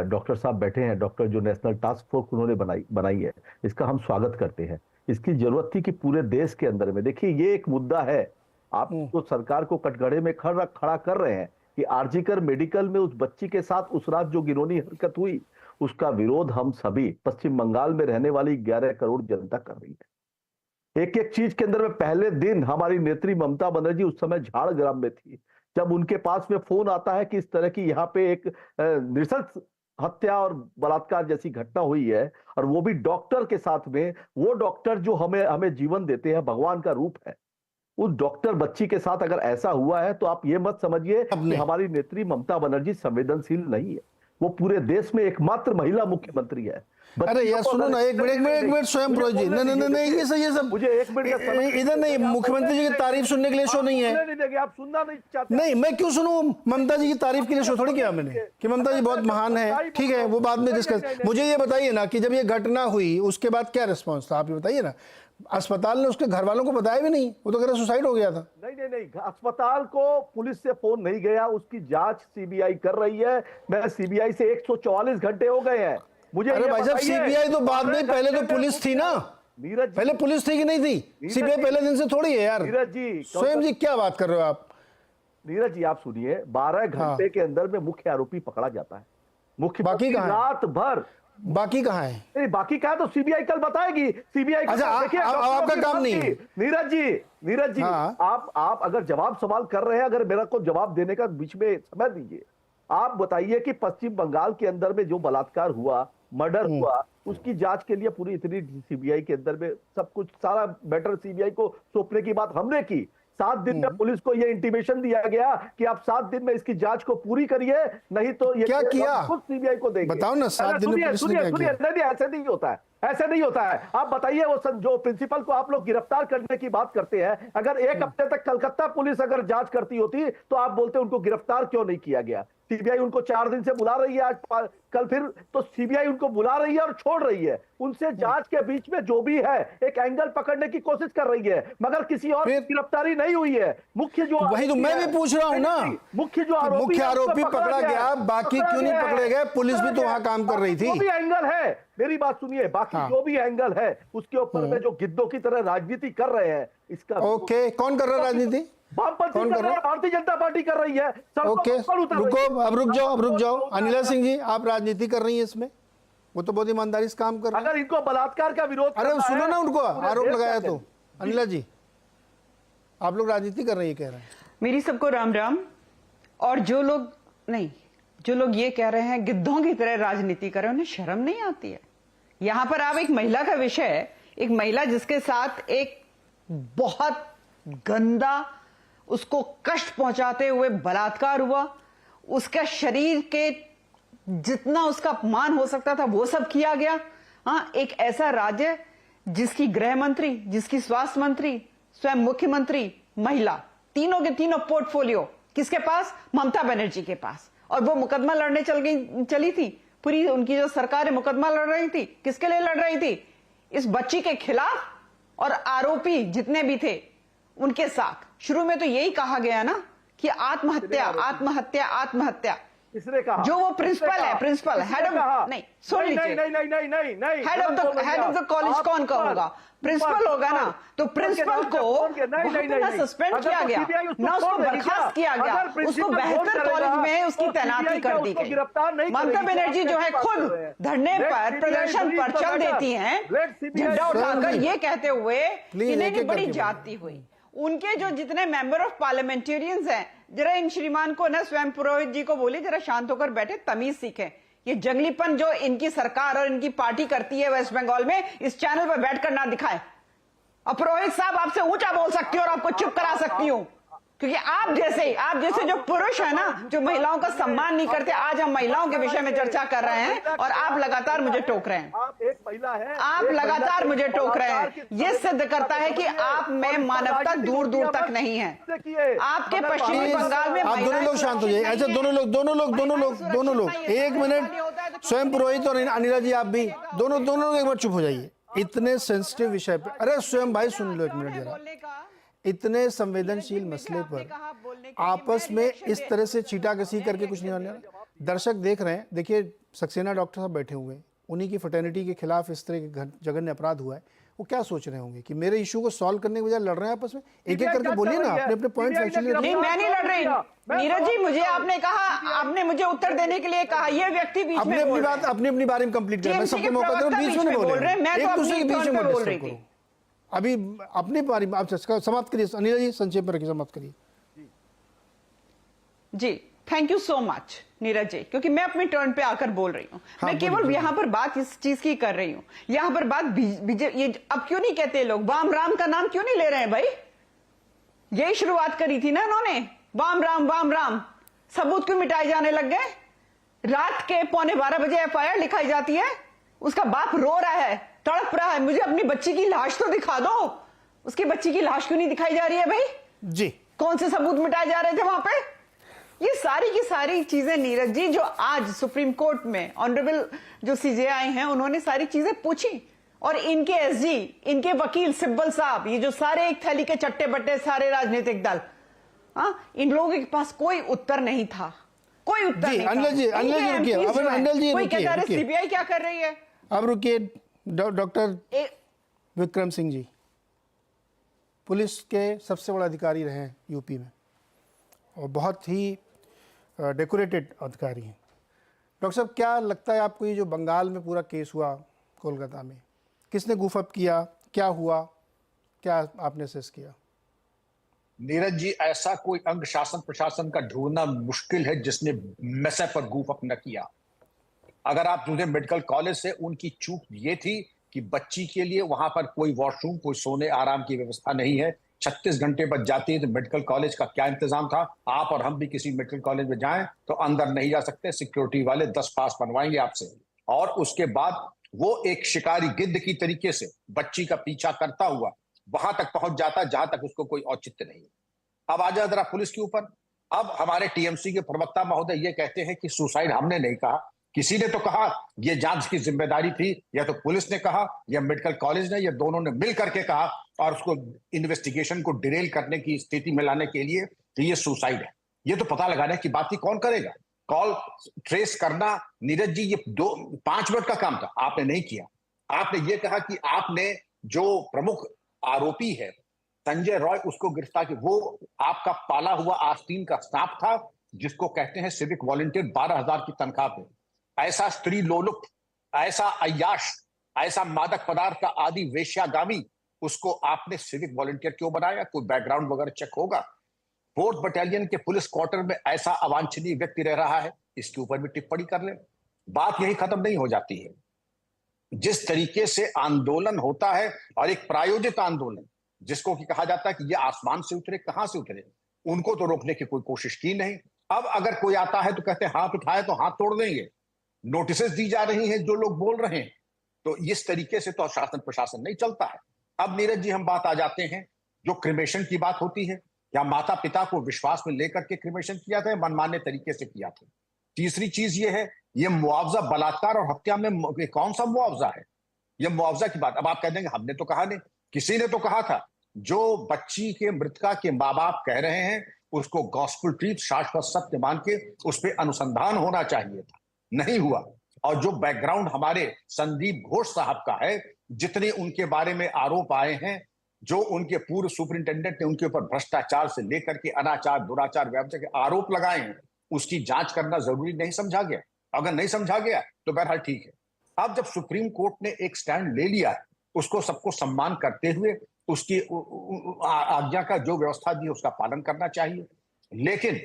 डॉक्टर साहब बैठे हैं, डॉक्टर जो नेशनल टास्क फोर्स उन्होंने बनाई है, इसका हम स्वागत करते हैं। इसकी जरूरत थी कि पूरे देश के अंदर में, देखिए ये एक मुद्दा है, आप तो सरकार को कटघरे में खड़ा कर रहे हैं कि आरजीकर मेडिकल में उस बच्ची के साथ उस रात जो घिनौनी हरकत हुई, उसका विरोध हम सभी पश्चिम बंगाल में रहने वाली 11 करोड़ जनता कर रही है। एक एक चीज के अंदर में पहले दिन हमारी नेत्री ममता बनर्जी उस समय झाड़ग्राम में थी, जब उनके पास में फोन आता है कि इस तरह की यहाँ पे एक नृशंस हत्या और बलात्कार जैसी घटना हुई है, और वो भी डॉक्टर के साथ में, वो डॉक्टर जो हमें जीवन देते हैं, भगवान का रूप है, उस डॉक्टर बच्ची के साथ अगर ऐसा हुआ है तो आप ये मत समझिए कि हमारी नेत्री ममता बनर्जी संवेदनशील नहीं है। वो पूरे देश में एकमात्र महिला मुख्यमंत्री है। अरे यार सुनो ना, एक मिनट स्वयं पुरोहित जी, नहीं ये सब मुझे एक मिनट इधर नहीं, मुख्यमंत्री जी की तारीफ सुनने के लिए शो नहीं है। आप सुनना नहीं चाहते? नहीं, मैं क्यों सुनूं? ममता जी की तारीफ के लिए शो थोड़ी किया मैंने कि ममता जी बहुत महान है। ठीक है, वो बाद में डिस्कस। मुझे ये बताइए ना कि जब ये घटना हुई उसके बाद क्या रिस्पॉन्स था, आप ये बताइए ना। अस्पताल ने उसके घर वालों को बताया भी नहीं, वो तो कह रहा सुसाइड हो गया था। नहीं, अस्पताल को पुलिस से फोन नहीं गया, उसकी जांच सीबीआई कर रही है। मैं सीबीआई से 144 घंटे हो गए हैं मुझे। अरे भाई साहब, सीबीआई तो बाद में, पहले तो पुलिस थी ना। नीरज, पहले पुलिस थी कि नहीं थी? सीबीआई पहले दिन से थोड़ी है यार। नीरज जी, स्वयं जी क्या बात कर रहे हो आप? नीरज जी आप सुनिए, 12 घंटे के अंदर में मुख्य आरोपी पकड़ा जाता है। मुख्यमंत्री रात भर बाकी कहाँ है? नहीं, बाकी कहा तो सीबीआई कल बताएगी। सीबीआई अच्छा, देखिए आपका काम नहीं है। नीरज जी हाँ। आप अगर जवाब सवाल कर रहे हैं, अगर मेरा को जवाब देने का बीच में समय दीजिए। आप बताइए कि पश्चिम बंगाल के अंदर में जो बलात्कार हुआ, मर्डर हुआ, उसकी जांच के लिए पूरी इतनी सीबीआई के अंदर में सब कुछ सारा मैटर सीबीआई को सौंपने की बात हमने की। 7 दिन में पुलिस को यह इंटीमेशन दिया गया कि आप 7 दिन में इसकी जांच को पूरी करिए, नहीं तो ये क्या किया? खुद सीबीआई को देंगे। बताओ ना, 7 दिन में पुलिस ने क्या किया? नहीं, ऐसे नहीं होता है, ऐसे नहीं होता है। आप बताइए, वो जो प्रिंसिपल को आप लोग गिरफ्तार करने की बात करते हैं, अगर 1 हफ्ते तक कलकत्ता पुलिस अगर जांच करती होती तो आप बोलते उनको गिरफ्तार क्यों नहीं किया गया? सीबीआई उनको 4 दिन से बुला रही है, आज कल फिर तो सीबीआई उनको बुला रही है और छोड़ रही है। उनसे जांच के बीच में जो भी है एक एंगल पकड़ने की कोशिश कर रही है, मगर किसी और की गिरफ्तारी नहीं हुई है। मुख्य जो वही तो मैं भी पूछ रहा हूं ना, मुख्य आरोपी पकड़ा गया, बाकी क्यों नहीं पकड़े गए? पुलिस भी तो वहां काम कर रही थी। जो भी एंगल है, मेरी बात सुनिए, बाकी जो भी एंगल है उसके ऊपर में जो गिद्धों की तरह राजनीति कर रहे हैं, इसका ओके, कौन कर रहा है राजनीति? वामपंथी कर रहे हैं, भारतीय जनता पार्टी कर रही है। ओके, रुको, अब रुक जाओ। अनिला सिंह जी, आप राजनीति कर रही हैं इसमें? वो तो बहुत ईमानदारी से काम कर रहे हैं। अगर इनको बलात्कार का विरोध, अरे सुनो ना, उनको आरोप लगाया तो। अनिला जी, आप लोग राजनीति कर रही है कह रहे हैं। मेरी सबको राम राम। और जो लोग ये कह रहे हैं गिद्धों की तरह राजनीति कर रहे हैं, उन्हें शर्म नहीं आती है? यहां पर आप एक महिला का विषय है, एक महिला जिसके साथ एक बहुत गंदा, उसको कष्ट पहुंचाते हुए बलात्कार हुआ, उसका शरीर के जितना उसका अपमान हो सकता था वो सब किया गया। हाँ, एक ऐसा राज्य जिसकी गृह मंत्री, जिसकी स्वास्थ्य मंत्री, स्वयं मुख्यमंत्री महिला, तीनों के तीनों पोर्टफोलियो किसके पास? ममता बनर्जी के पास। और वो मुकदमा लड़ने चली थी, पूरी उनकी जो सरकार है मुकदमा लड़ रही थी। किसके लिए लड़ रही थी? इस बच्ची के खिलाफ और आरोपी जितने भी थे उनके साथ। शुरू में तो यही कहा गया ना कि आत्महत्या आत्महत्या आत्महत्या। किसने कहा? जो वो प्रिंसिपल है, प्रिंसिपल हेड ऑफ, नहीं सुन लीजिए, नहीं, हेड ऑफ द कॉलेज कौन होगा? प्रिंसिपल होगा ना, तो प्रिंसिपल को ना सस्पेंड किया गया, ना उसको बर्खास्त किया गया, उसको बेहतर कॉलेज में उसकी तैनाती कर दी गई। ममता बनर्जी जो है खुद धरने पर, प्रदर्शन पर चल देती हैं झंडा उठाकर, ये कहते हुए कि नहीं बड़ी जाती हुई। उनके जो जितने मेंबर ऑफ पार्लियामेंटेरियंस हैं, जरा इन श्रीमान को ना, स्वयं पुरोहित जी को बोलिए जरा शांत होकर बैठे, तमीज सीखें। ये जंगलीपन जो इनकी सरकार और इनकी पार्टी करती है वेस्ट बंगाल में, इस चैनल पर बैठकर ना दिखाए। और पुरोहित साहब, आपसे ऊंचा बोल सकती हूँ और आपको चुप करा सकती हूँ, क्योंकि आप जैसे जो पुरुष है ना, जो महिलाओं का सम्मान नहीं करते। आज हम महिलाओं के विषय में चर्चा कर रहे हैं और आप लगातार मुझे टोक रहे हैं। आप एक महिला है, आप लगातार मुझे टोक रहे हैं। ये सिद्ध करता है कि आप में मानवता दूर दूर तक नहीं है। आपके पश्चिमी बंगाल में आप दोनों लोग शांत हो जाइए। अच्छा, दोनों लोग 1 मिनट। स्वयं पुरोहित और अनिला जी, आप भी दोनों लोग एक बार चुप हो जाइए। इतने सेंसिटिव विषय पे, अरे स्वयं भाई सुन लो 1 मिनट जरा। इतने संवेदनशील मसले पर आपस में इस तरह से छींटाकसी करके कुछ नहीं होने वाला। दर्शक देख रहे हैं, देखिए सक्सेना डॉक्टर साहब बैठे हुए हैं, उन्हीं की फ्रेटर्निटी के खिलाफ इस तरह के जघन्य अपराध हुआ है। वो क्या सोच रहे होंगे कि मेरे इशू को सॉल्व करने के बजाय लड़ रहे हैं आपस में? एक एक करके बोलिए ना, अपने पॉइंट एक्चुअली। नहीं, मैं नहीं लड़ रही नीरज जी, मुझे आपने कहा, आपने मुझे उत्तर देने के लिए कहा, ये व्यक्ति बीच में अपनी बात अपनी बारे में कंप्लीट करें। मैं सबको मौका दूं, बीच में नहीं बोल रहे, एक दूसरे के बीच में बोल रही थी। अभी अपनी बारी में आप समाप्त करिए। अनिला जी, संक्षेप में रखिए, समाप्त करिए जी। Thank you so much Neeraj ji, क्योंकि मैं अपनी टर्न पे आकर बोल रही हूँ। मैं केवल यहाँ पर बात इस चीज की कर रही हूँ। यहाँ पर बात ये अब क्यों नहीं कहते लोग, वाम राम का नाम क्यों नहीं ले रहे हैं भाई? यही शुरुआत करी थी ना इन्होंने, वाम राम। सबूत क्यों मिटाए जाने लग गए? रात के 11:15 बजे एफआईआर लिखाई जाती है, उसका बाप रो रहा है, तड़प रहा है, मुझे अपनी बच्ची की लाश तो दिखा दो। उसकी बच्ची की लाश क्यों नहीं दिखाई जा रही है भाई जी? कौन से सबूत मिटाए जा रहे थे वहां पे? ये सारी की सारी चीजें नीरज जी, जो आज सुप्रीम कोर्ट में ऑनरेबल जो सीजेआई हैं, उन्होंने सारी चीजें पूछी। और इनके एसजी, इनके वकील सिब्बल साहब, ये जो सारे एक थैली के चट्टे बट्टे सारे राजनीतिक दल, इन लोगों के पास कोई उत्तर नहीं था, कोई उत्तर नहीं था। अनिल जी कोई कहता है सीबीआई क्या कर रही है? अब रुकिए, डॉक्टर विक्रम सिंह जी पुलिस के सबसे बड़ा अधिकारी रहे हैं यूपी में और बहुत ही डेकोरेटेड अधिकारी हैं। डॉक्टर साहब, क्या लगता है आपको ये जो बंगाल में पूरा केस हुआ कोलकाता में, किसने गुफअप किया, क्या हुआ, क्या आपने असेस किया? नीरज जी, ऐसा कोई अंग शासन प्रशासन का ढूंढना मुश्किल है जिसने मैसे पर गूफ अप न किया। अगर आप ढूंढे मेडिकल कॉलेज से, उनकी चूक ये थी कि बच्ची के लिए वहां पर कोई वॉशरूम, कोई सोने आराम की व्यवस्था नहीं है। 36 घंटे बाद जाती है तो मेडिकल कॉलेज का क्या इंतजाम था? आप और हम भी किसी मेडिकल कॉलेज में जाएं तो अंदर नहीं जा सकते, सिक्योरिटी वाले 10 पास बनवाएंगे आपसे। और उसके बाद वो एक शिकारी गिद्ध की तरीके से बच्ची का पीछा करता हुआ वहां तक पहुंच जाता जहां तक उसको कोई औचित्य नहीं। अब आ जाए जरा पुलिस के ऊपर। अब हमारे टीएमसी के प्रवक्ता महोदय ये कहते हैं कि सुसाइड हमने नहीं कहा, किसी ने तो कहा, ये जांच की जिम्मेदारी थी, या तो पुलिस ने कहा या मेडिकल कॉलेज ने, या दोनों ने मिल करके कहा, और उसको इन्वेस्टिगेशन को डिरेल करने की स्थिति में लाने के लिए तो ये सुसाइड है। ये तो पता लगाने की बात ही कौन करेगा? कॉल ट्रेस करना नीरज जी, ये 5 मिनट का काम था, आपने नहीं किया। आपने ये कहा कि आपने जो प्रमुख आरोपी है संजय रॉय, उसको गिरफ्तार किया। वो आपका पाला हुआ आस्तीन का सांप था, जिसको कहते हैं सिविक वॉलंटियर, 12,000 की तनख्वाह पे। ऐसा स्त्री लोलुप, ऐसा अय्याश, ऐसा मादक पदार्थ का आदि वेश्यागामी, उसको आपने सिविक वॉलंटियर क्यों बनाया? कोई बैकग्राउंड वगैरह चेक होगा? 4th बटालियन के पुलिस क्वार्टर में ऐसा अवांछनीय व्यक्ति रह रहा है, इसके ऊपर भी टिप्पणी कर ले। बात यही खत्म नहीं हो जाती है। जिस तरीके से आंदोलन होता है, और एक प्रायोजित आंदोलन जिसको कि कहा जाता है कि ये आसमान से उतरे, कहां से उतरे, उनको तो रोकने की कोई कोशिश की नहीं। अब अगर कोई आता है तो कहते हैं हाथ उठाए तो हाथ तोड़ देंगे, नोटिसेस दी जा रही हैं जो लोग बोल रहे हैं। तो इस तरीके से तो शासन प्रशासन नहीं चलता है। अब नीरज जी, हम बात आ जाते हैं जो क्रिमेशन की बात होती है, या माता पिता को विश्वास में लेकर के क्रिमेशन किया था, मनमाने तरीके से किया था। तीसरी चीज ये है, ये मुआवजा बलात्कार और हत्या में कौन सा मुआवजा है? ये मुआवजा की बात अब आप कह देंगे हमने तो कहा नहीं, किसी ने तो कहा था। जो बच्ची के मृतका के माँ बाप कह रहे हैं उसको गॉस्पेल ट्रूथ, शाश्वत सत्य मान के उस पर अनुसंधान होना चाहिए था, नहीं हुआ। और जो बैकग्राउंड हमारे संदीप घोष साहब का है, जितने उनके बारे में आरोप आए हैं, जो उनके पूर्व सुपरिंटेंडेंट ने उनके ऊपर भ्रष्टाचार से लेकर के अनाचार, दुराचार, व्यभिचार के आरोप लगाए हैं, उसकी जांच करना जरूरी नहीं समझा गया। अगर नहीं समझा गया तो बहरहाल ठीक है। अब जब सुप्रीम कोर्ट ने एक स्टैंड ले लिया, उसको सबको सम्मान करते हुए उसकी आज्ञा का जो व्यवस्था दी उसका पालन करना चाहिए। लेकिन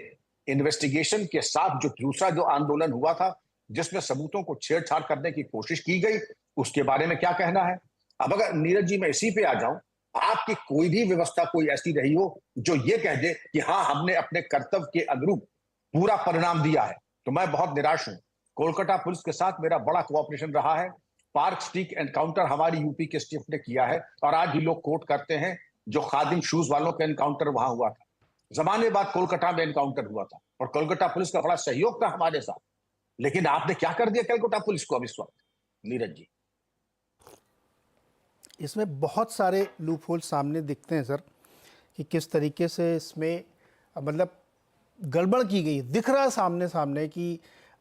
इन्वेस्टिगेशन के साथ जो दूसरा जो आंदोलन हुआ था, जिसमें सबूतों को छेड़छाड़ करने की कोशिश की गई, उसके बारे में क्या कहना है? अब अगर नीरज जी मैं इसी पे आ जाऊं, आपकी कोई भी व्यवस्था कोई ऐसी रही हो जो ये कह दे कि हाँ हमने अपने कर्तव्य के अनुरूप पूरा परिणाम दिया है, तो मैं बहुत निराश हूं। कोलकाता पुलिस के साथ मेरा बड़ा कोऑपरेशन रहा है। पार्क स्ट्रीट एनकाउंटर हमारी यूपी के स्टाफ ने किया है, और आज भी लोग कोट करते हैं जो खादिम शूज वालों का एनकाउंटर वहां हुआ था, जमाने बाद कोलकाता में एनकाउंटर हुआ था, और कोलकाता पुलिस का बड़ा सहयोग था हमारे साथ। लेकिन आपने क्या कर दिया कोलकाता पुलिस को अब इस वक्त, नीरज जी? इसमें बहुत सारे लूप होल सामने दिखते हैं सर, कि किस तरीके से इसमें मतलब गड़बड़ की गई। दिख रहा सामने सामने कि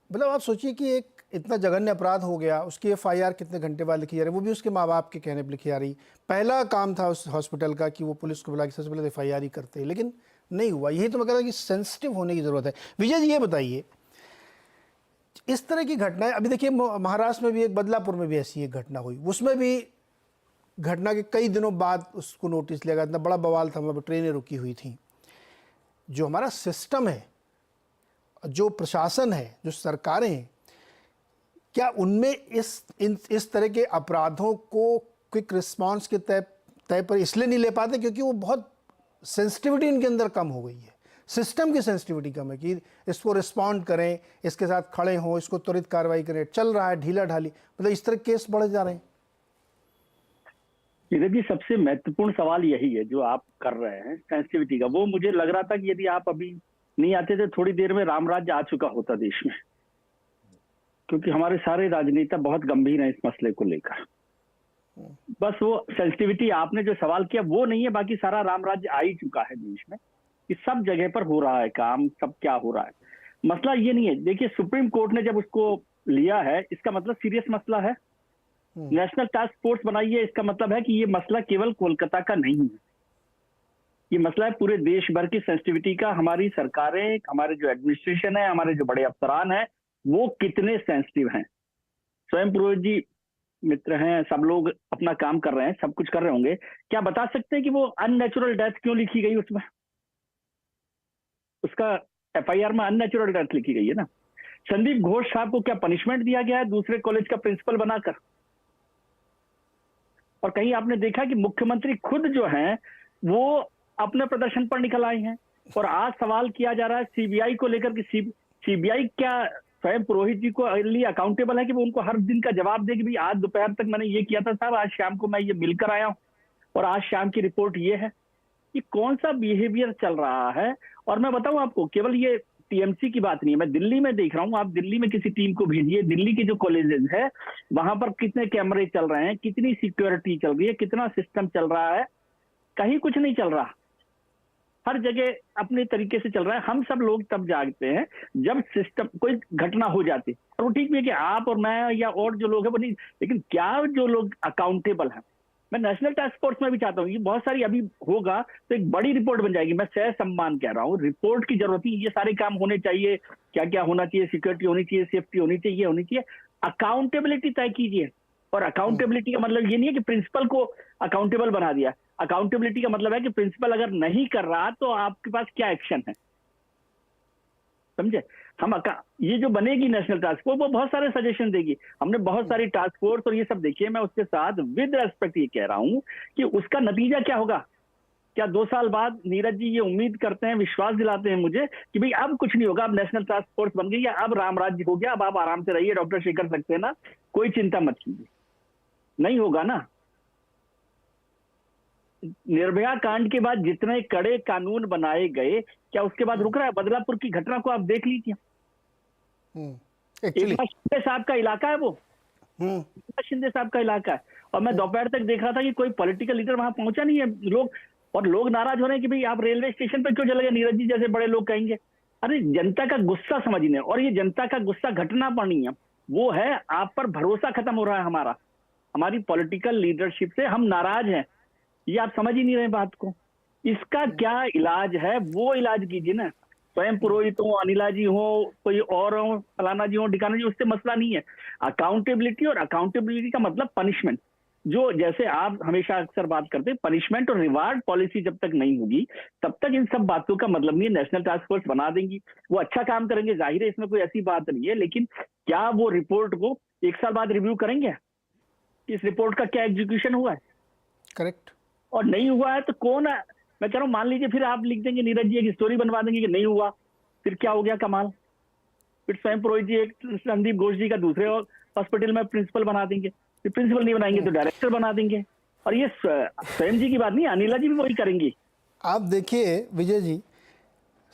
मतलब आप सोचिए कि एक इतना जघन्य अपराध हो गया, उसकी एफआईआर कितने घंटे बाद लिखी जा रही, वो भी उसके माँ बाप के कहने पर लिखी जा रही। पहला काम था उस हॉस्पिटल का कि वो पुलिस को बुला के सबसे पहले एफआईआर ही करते हैं, लेकिन नहीं हुआ। यही तो मैं कह रहा हूँ कि सेंसिटिव होने की ज़रूरत है। विजय जी ये बताइए, इस तरह की घटनाएं अभी देखिए महाराष्ट्र में भी एक, बदलापुर में भी ऐसी एक घटना हुई, उसमें भी घटना के कई दिनों बाद उसको नोटिस लिया गया, इतना बड़ा बवाल था, वहाँ पर ट्रेनें रुकी हुई थी। जो हमारा सिस्टम है, जो प्रशासन है, जो सरकारें हैं, क्या उनमें इस तरह के अपराधों को क्विक रिस्पांस के तय पर इसलिए नहीं ले पाते क्योंकि वो बहुत सेंसिटिविटी इनके अंदर कम हो गई है, सिस्टम की सेंसिटिविटी कम है कि इसको रिस्पॉन्ड करें, इसके साथ खड़े हों, इसको त्वरित कार्रवाई करें। चल रहा है ढीला ढाली, मतलब इस तरह केस बढ़े जा रहे हैं। जी, सबसे महत्वपूर्ण सवाल यही है जो आप कर रहे हैं सेंसिटिविटी का। वो मुझे लग रहा था कि यदि आप अभी नहीं आते थे, थोड़ी देर में राम राज्य आ चुका होता देश में, क्योंकि हमारे सारे राजनेता बहुत गंभीर हैं इस मसले को लेकर। बस वो सेंसिटिविटी आपने जो सवाल किया वो नहीं है, बाकी सारा राम राज्य आ ही चुका है देश में, कि सब जगह पर हो रहा है काम, सब क्या हो रहा है। मसला ये नहीं है। देखिए, सुप्रीम कोर्ट ने जब उसको लिया है, इसका मतलब सीरियस मसला है। नेशनल टास्क फोर्स बनाई है, इसका मतलब है कि ये मसला केवल कोलकाता का नहीं है, ये मसला है पूरे देश भर की सेंसिटिविटी का। हमारी सरकारें, हमारे जो एडमिनिस्ट्रेशन है, हमारे जो बड़े अफसरान हैं, वो कितने सेंसिटिव हैं। स्वयं पुरोहित जी मित्र हैं, सब लोग अपना काम कर रहे हैं, सब कुछ कर रहे होंगे, क्या बता सकते हैं कि वो अननेचुरल डेथ क्यों लिखी गई उसमें? उसका एफआईआर में अननेचुरल डेथ लिखी गई है ना। संदीप घोष साहब को क्या पनिशमेंट दिया गया है दूसरे कॉलेज का प्रिंसिपल बनाकर? और कहीं आपने देखा कि मुख्यमंत्री खुद जो हैं वो अपने प्रदर्शन पर निकल आए हैं, और आज सवाल किया जा रहा है सीबीआई को लेकर कि सीबीआई क्या स्वयं पुरोहित जी को लिए अकाउंटेबल है कि वो उनको हर दिन का जवाब दे कि भाई आज दोपहर तक मैंने ये किया था साहब, आज शाम को मैं ये मिलकर आया हूं और आज शाम की रिपोर्ट ये है? ये कौन सा बिहेवियर चल रहा है? और मैं बताऊं आपको, केवल ये टीएमसी की बात नहीं है, मैं दिल्ली में देख रहा हूं। आप दिल्ली में किसी टीम को भेजिए, दिल्ली के जो कॉलेजेस है वहां पर कितने कैमरे चल रहे हैं, कितनी सिक्योरिटी चल रही है, कितना सिस्टम चल रहा है? कहीं कुछ नहीं चल रहा, हर जगह अपने तरीके से चल रहा है। हम सब लोग तब जागते हैं जब सिस्टम कोई घटना हो जाती है, और वो ठीक भी है कि आप और मैं या और जो लोग हैं वो नहीं, लेकिन क्या जो लोग अकाउंटेबल हैं? मैं नेशनल टास्क फोर्स में भी चाहता हूँ, ये बहुत सारी अभी होगा तो एक बड़ी रिपोर्ट बन जाएगी। मैं सह सम्मान कह रहा हूँ, रिपोर्ट की जरूरत नहीं, ये सारे काम होने चाहिए। क्या क्या होना चाहिए? सिक्योरिटी होनी चाहिए, सेफ्टी होनी चाहिए, ये होनी चाहिए, अकाउंटेबिलिटी तय कीजिए। और अकाउंटेबिलिटी का मतलब ये नहीं है कि प्रिंसिपल को अकाउंटेबल बना दिया। अकाउंटेबिलिटी का मतलब है कि प्रिंसिपल अगर नहीं कर रहा तो आपके पास क्या एक्शन है, समझे? ये जो बनेगी नेशनल टास्क फोर्स वो बहुत सारे सजेशन देगी। हमने बहुत सारी टास्क फोर्स और ये सब देखी है। मैं उसके साथ विद रेस्पेक्ट ये कह रहा हूं कि उसका नतीजा क्या होगा? क्या 2 साल बाद नीरज जी ये उम्मीद करते हैं, विश्वास दिलाते हैं मुझे कि भाई अब कुछ नहीं होगा, अब नेशनल टास्क फोर्स बन गई, या अब राम राज्य हो गया, अब आप आराम से रहिए, डॉक्टर शेखर सक्सेना कोई चिंता मत कीजिए? नहीं होगा ना। निर्भया कांड के बाद जितने कड़े कानून बनाए गए, क्या उसके बाद रुक रहा है? बदलापुर की घटना को आप देख लीजिए। एकनाथ शिंदे साहब का इलाका है वो, एकनाथ शिंदे साहब का इलाका है। और मैं दोपहर तक देख रहा था कि कोई पॉलिटिकल लीडर वहां पहुंचा नहीं है। लोग नाराज हो रहे हैं कि भाई आप रेलवे स्टेशन पर क्यों चले गए, नीरज जी जैसे बड़े लोग कहेंगे। अरे जनता का गुस्सा समझने, और ये जनता का गुस्सा घटना पर नहीं है, वो है आप पर भरोसा खत्म हो रहा है हमारा, हमारी पॉलिटिकल लीडरशिप से हम नाराज हैं। ये आप समझ ही नहीं रहे बात को। इसका क्या इलाज है वो इलाज कीजिए ना। स्वयं पुरोहित हो, अनिला जी हो, कोई और हो, फलाना जी हो, ढिकाना जी, उससे मसला नहीं है। अकाउंटेबिलिटी, और अकाउंटेबिलिटी का मतलब पनिशमेंट, जो जैसे आप हमेशा अक्सर बात करते हैं, पनिशमेंट और रिवार्ड पॉलिसी जब तक नहीं होगी तब तक इन सब बातों का मतलब नहीं है। नेशनल टास्क फोर्स बना देंगी, वो अच्छा काम करेंगे, जाहिर है इसमें कोई ऐसी बात नहीं है, लेकिन क्या वो रिपोर्ट को 1 साल बाद रिव्यू करेंगे? इस रिपोर्ट का क्या एग्जीक्यूशन हुआ है? करेक्ट। और नहीं हुआ है तो कौन है? मैं कह रहा हूं, मान लीजिए फिर आप लिख देंगे, नीरज जी एक स्टोरी बनवा देंगे कि नहीं हुआ, फिर क्या हो गया कमाल? फिर स्वयं पुरोहित जी एक संदीप घोष जी का दूसरे हॉस्पिटल में प्रिंसिपल बना देंगे, फिर प्रिंसिपल नहीं बनाएंगे तो डायरेक्टर बना देंगे। और ये स्वयं जी की बात नहीं, अनिला जी भी वही करेंगी। आप देखिए विजय जी,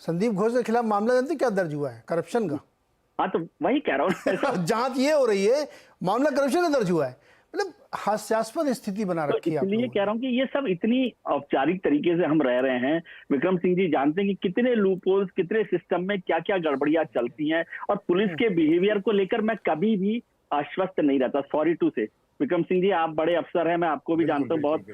संदीप घोष के खिलाफ मामला जानते क्या दर्ज हुआ है? करप्शन का। हाँ तो वही कह रहा हूँ जांच ये हो रही है, मामला करप्शन का दर्ज हुआ है। मतलब हास्यास्पद स्थिति बना रखी है। इसलिए कह रहा हूँ कि ये सब इतनी औपचारिक तरीके से हम रह रहे हैं। विक्रम सिंह जी जानते हैं कि कितने लूपहोल्स, कितने सिस्टम में क्या क्या गड़बड़ियां चलती हैं, और पुलिस के बिहेवियर को लेकर मैं कभी भी आश्वस्त नहीं रहता, सॉरी टू से। विक्रम सिंह जी आप बड़े अफसर हैं, मैं आपको भी जानता हूँ, बहुत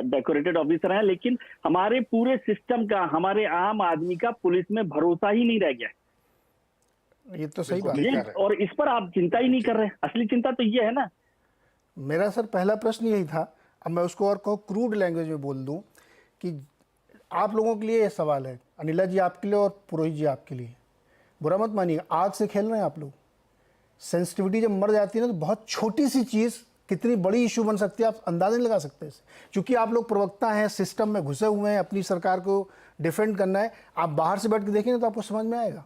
डेकोरेटेड ऑफिसर हैं, लेकिन हमारे पूरे सिस्टम का, हमारे आम आदमी का पुलिस में भरोसा ही नहीं रह गया। ये तो सही बात है। और इस पर आप चिंता ही नहीं कर रहे। असली चिंता तो ये है ना। मेरा सर पहला प्रश्न यही था, अब मैं उसको और कहूँ क्रूड लैंग्वेज में बोल दूं कि आप लोगों के लिए ये सवाल है, अनिला जी आपके लिए और पुरोहित जी आपके लिए, बुरा मत मानिए, आग से खेल रहे हैं आप लोग। सेंसिटिविटी जब मर जाती है ना तो बहुत छोटी सी चीज़ कितनी बड़ी इशू बन सकती है आप अंदाजा नहीं लगा सकते। क्योंकि आप लोग प्रवक्ता हैं, सिस्टम में घुसे हुए हैं, अपनी सरकार को डिफेंड करना है। आप बाहर से बैठ के देखेंगे तो आपको समझ में आएगा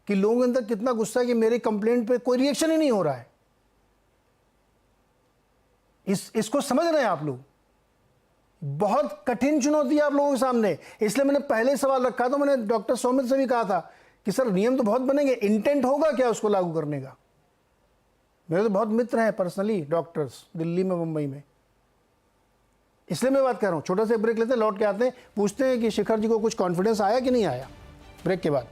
कि लोगों के अंदर कितना गुस्सा है कि मेरी कंप्लेंट पे कोई रिएक्शन ही नहीं हो रहा है। इसको समझ रहे हैं आप लोग? बहुत कठिन चुनौती है आप लोगों के सामने। इसलिए मैंने पहले ही सवाल रखा था, मैंने डॉक्टर सौमित्र से भी कहा था कि सर नियम तो बहुत बनेंगे, इंटेंट होगा क्या उसको लागू करने का? मेरे तो बहुत मित्र हैं पर्सनली डॉक्टर्स दिल्ली में, मुंबई में, इसलिए मैं बात कर रहा हूं। छोटा सा ब्रेक लेते हैं, लौट के आते हैं, पूछते हैं कि शेखर जी को कुछ कॉन्फिडेंस आया कि नहीं आया, ब्रेक के बाद।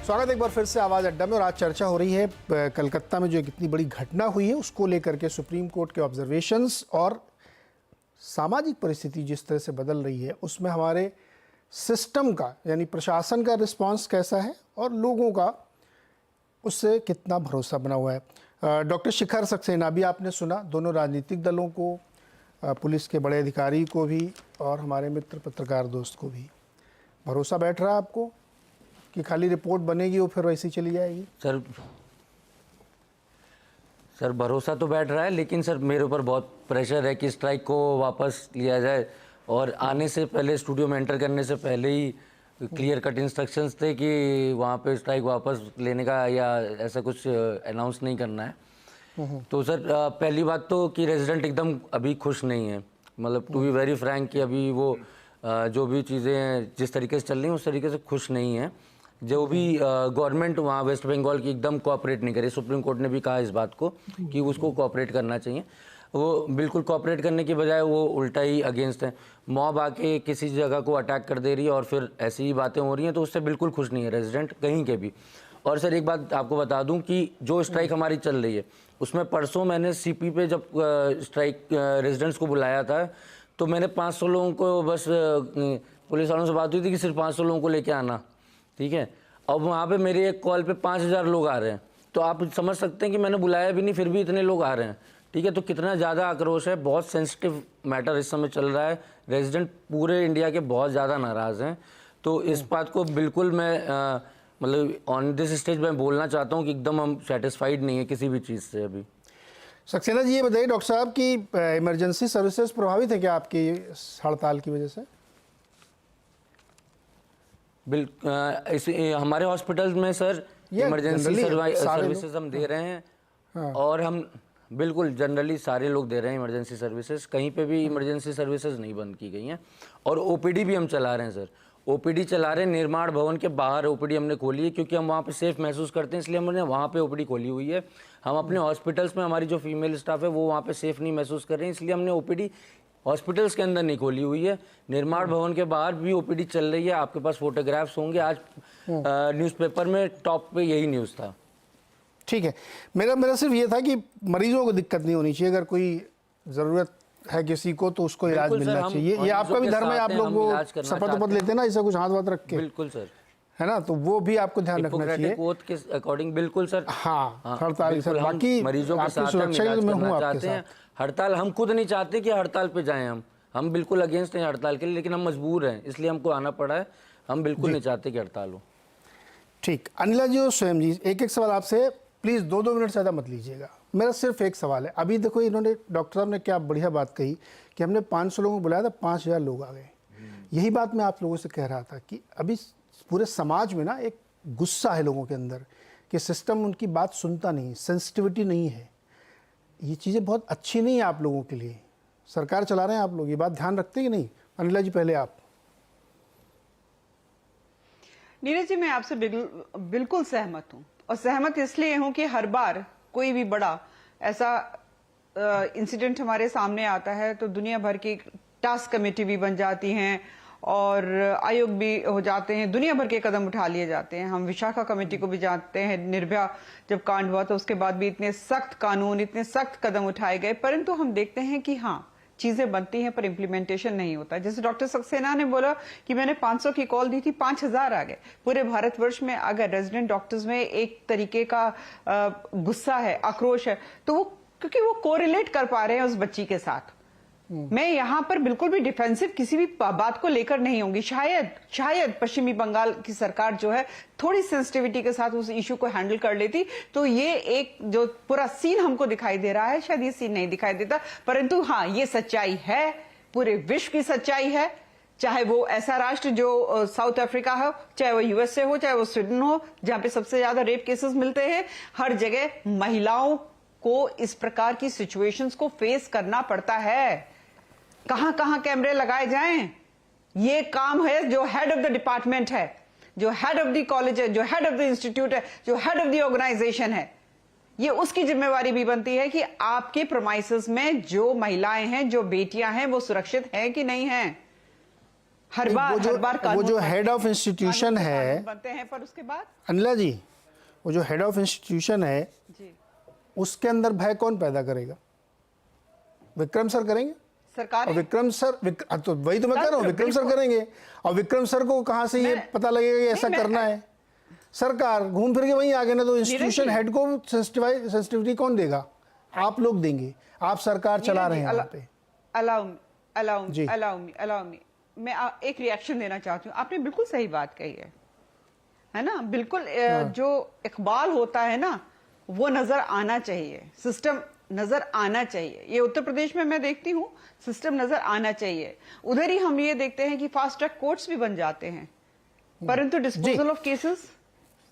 स्वागत एक बार फिर से आवाज़ अड्डा में। और आज चर्चा हो रही है कलकत्ता में जो एक इतनी बड़ी घटना हुई है उसको लेकर के, सुप्रीम कोर्ट के ऑब्जर्वेशंस और सामाजिक परिस्थिति जिस तरह से बदल रही है उसमें हमारे सिस्टम का यानी प्रशासन का रिस्पांस कैसा है और लोगों का उससे कितना भरोसा बना हुआ है। डॉक्टर शिखर सक्सेना भी आपने सुना, दोनों राजनीतिक दलों को, पुलिस के बड़े अधिकारी को भी और हमारे मित्र पत्रकार दोस्त को भी। भरोसा बैठ रहा है आपको कि खाली रिपोर्ट बनेगी और फिर वैसी चली जाएगी? सर भरोसा तो बैठ रहा है, लेकिन सर मेरे ऊपर बहुत प्रेशर है कि स्ट्राइक को वापस लिया जाए। और आने से पहले, स्टूडियो में एंटर करने से पहले ही क्लियर कट इंस्ट्रक्शंस थे कि वहाँ पे स्ट्राइक वापस लेने का या ऐसा कुछ अनाउंस नहीं करना है। तो सर पहली बात तो कि रेजिडेंट एकदम अभी खुश नहीं है, मतलब टू बी वेरी फ्रैंक कि अभी वो जो भी चीज़ें जिस तरीके से चल रही हैं उस तरीके से खुश नहीं है। जो भी गवर्नमेंट वहाँ वेस्ट बंगाल की एकदम कोऑपरेट नहीं करे। सुप्रीम कोर्ट ने भी कहा इस बात को कि उसको कोऑपरेट करना चाहिए, वो बिल्कुल कोऑपरेट करने की बजाय वो उल्टा ही अगेंस्ट है। मॉब आके किसी जगह को अटैक कर दे रही है और फिर ऐसी ही बातें हो रही हैं, तो उससे बिल्कुल खुश नहीं है रेजिडेंट कहीं के भी। और सर एक बात आपको बता दूं कि जो स्ट्राइक हमारी चल रही है उसमें परसों मैंने सीपी पे जब स्ट्राइक रेजिडेंट्स को बुलाया था तो मैंने 500 लोगों को बस पुलिस वालों से बात हुई थी कि सिर्फ 500 लोगों को लेके आना, ठीक है। अब वहाँ पे मेरे एक कॉल पे 5000 लोग आ रहे हैं, तो आप समझ सकते हैं कि मैंने बुलाया भी नहीं फिर भी इतने लोग आ रहे हैं, ठीक है। तो कितना ज़्यादा आक्रोश है, बहुत सेंसिटिव मैटर इस समय चल रहा है। रेजिडेंट पूरे इंडिया के बहुत ज़्यादा नाराज़ हैं। तो इस बात को बिल्कुल मैं मतलब ऑन दिस स्टेज में बोलना चाहता हूँ कि एकदम हम सेटिस्फाइड नहीं है किसी भी चीज़ से अभी। सक्सेना जी ये बताइए डॉक्टर साहब कि इमरजेंसी सर्विसेज प्रभावित है क्या आपकी हड़ताल की वजह से? हमारे हॉस्पिटल में सर इमरजेंसी सर्विसेज हम दे रहे हैं। हाँ। और हम बिल्कुल जनरली सारे लोग दे रहे हैं इमरजेंसी सर्विसेज, कहीं पे भी इमरजेंसी सर्विसेज नहीं बंद की गई हैं। और ओपीडी भी हम चला रहे हैं सर, ओपीडी चला रहे हैं। निर्माण भवन के बाहर ओपीडी हमने खोली है क्योंकि हम वहाँ पे सेफ महसूस करते हैं, इसलिए हमने वहाँ पे ओपीडी खोली हुई है। हम अपने हॉस्पिटल्स में हमारी जो फीमेल स्टाफ है वो वहाँ पे सेफ नहीं महसूस कर रहे हैं, इसलिए हमने ओपीडी हॉस्पिटल्स के अंदर नहीं खोली हुई है। निर्माण भवन के बाहर भी ओपीडी चल रही है, आपके पास फोटोग्राफ्स होंगे। आज न्यूज़पेपर में टॉप पे यही न्यूज़ था। ठीक है, मेरा सिर्फ ये था कि मरीजों को दिक्कत नहीं होनी चाहिए, अगर कोई ज़रूरत है किसी को तो उसको इलाज मिलना चाहिए। ये आपका भी धर्म है, आप लोग वो शपथ वपथ लेते हैं ना ऐसा कुछ हाथ वाथ रख के? बिल्कुल सर, है ना, तो वो भी आपको ध्यान रखना चाहिए ओथ के अकॉर्डिंग। बिल्कुल सर, हाँ हड़ताल सर, बाकी मरीजों के साथ सुरक्षा के लिए मैं हूँ आपके साथ। हड़ताल हम खुद नहीं चाहते कि हड़ताल पे जाएं, हम बिल्कुल अगेंस्ट हैं हड़ताल के लिए, लेकिन हम मजबूर हैं इसलिए हमको आना पड़ा है। हम बिल्कुल नहीं चाहते कि हड़ताल हो। ठीक, अनिला जी और स्वयं जी एक एक सवाल आपसे, प्लीज़ 2-2 मिनट ज़्यादा मत लीजिएगा। मेरा सिर्फ एक सवाल है। अभी देखो इन्होंने, डॉक्टर साहब ने क्या बढ़िया बात कही कि हमने 500 लोगों को बुलाया था, 5000 लोग आ गए। यही बात मैं आप लोगों से कह रहा था कि अभी पूरे समाज में ना एक गुस्सा है लोगों के अंदर कि सिस्टम उनकी बात सुनता नहीं, सेंसिटिविटी नहीं है। ये चीज़ें बहुत अच्छी नहीं है आप लोगों के लिए। सरकार चला रहे हैं आप लोग, ये बात ध्यान रखते हैं कि नहीं? अनिला जी पहले आप। नीरज जी मैं आपसे बिल्कुल सहमत हूं, और सहमत इसलिए हूं कि हर बार कोई भी बड़ा ऐसा इंसिडेंट हमारे सामने आता है तो दुनिया भर की टास्क कमेटी भी बन जाती हैं और आयोग भी हो जाते हैं, दुनिया भर के कदम उठा लिए जाते हैं। हम विशाखा कमेटी को भी जानते हैं, निर्भया जब कांड हुआ तो उसके बाद भी इतने सख्त कानून, इतने सख्त कदम उठाए गए, परंतु हम देखते हैं कि हाँ चीजें बनती हैं पर इम्प्लीमेंटेशन नहीं होता। जैसे डॉक्टर सक्सेना ने बोला कि मैंने 500 की कॉल दी थी, 5000 आ गए। पूरे भारतवर्ष में अगर रेजिडेंट डॉक्टर्स में एक तरीके का गुस्सा है, आक्रोश है, तो वो क्योंकि वो कोरिलेट कर पा रहे हैं उस बच्ची के साथ। मैं यहां पर बिल्कुल भी डिफेंसिव किसी भी बात को लेकर नहीं होंगी। शायद पश्चिमी बंगाल की सरकार जो है थोड़ी सेंसिटिविटी के साथ उस इशू को हैंडल कर लेती तो ये एक जो पूरा सीन हमको दिखाई दे रहा है शायद ये सीन नहीं दिखाई देता। परंतु हाँ, ये सच्चाई है, पूरे विश्व की सच्चाई है। चाहे वो ऐसा राष्ट्र जो साउथ अफ्रीका हो, चाहे वो यूएसए हो, चाहे वो स्वीडन हो, जहां पे सबसे ज्यादा रेप केसेस मिलते हैं, हर जगह महिलाओं को इस प्रकार की सिचुएशंस को फेस करना पड़ता है। कहां कहां कैमरे लगाए जाएं, ये काम है जो हेड ऑफ द डिपार्टमेंट है, जो हेड ऑफ द कॉलेज है, जो हेड ऑफ द इंस्टीट्यूट है, जो हेड ऑफ द ऑर्गेनाइजेशन है। ये उसकी जिम्मेवारी भी बनती है कि आपके प्रोमाइसेस में जो महिलाएं हैं, जो बेटियां हैं, वो सुरक्षित हैं कि नहीं हैं। हर बार वो जो हेड ऑफ इंस्टीट्यूशन है बनते हैं, पर उसके बाद अनिला जी, वो जो हेड ऑफ इंस्टीट्यूशन है जी उसके अंदर भय कौन पैदा करेगा? विक्रम सर करेंगे? सरकार और विक्रम सर तो वही तो मैं कह रहा हूँ, विक्रम सर करेंगे। और विक्रम सर को कहाँ से ये पता लगेगा कि ऐसा करना है? सरकार घूम फिर के वहीं आ गए ना, तो इंस्टीट्यूशन हेड को सेंसिटिविटी कौन देगा? आप लोग देंगे, आप सरकार चला रहे हैं वहाँ पे। अलाउ मी मैं एक रिएक्शन देना चाहती हूँ। आपने बिल्कुल सही बात कही है ना? बिल्कुल जो इकबाल होता है ना, वो नजर आना चाहिए, सिस्टम नजर आना चाहिए। ये उत्तर प्रदेश में मैं देखती हूँ, सिस्टम नजर आना चाहिए। उधर ही हम ये देखते हैं कि फास्ट ट्रैक कोर्ट्स भी बन जाते हैं, परंतु डिस्पोजल ऑफ केसेस,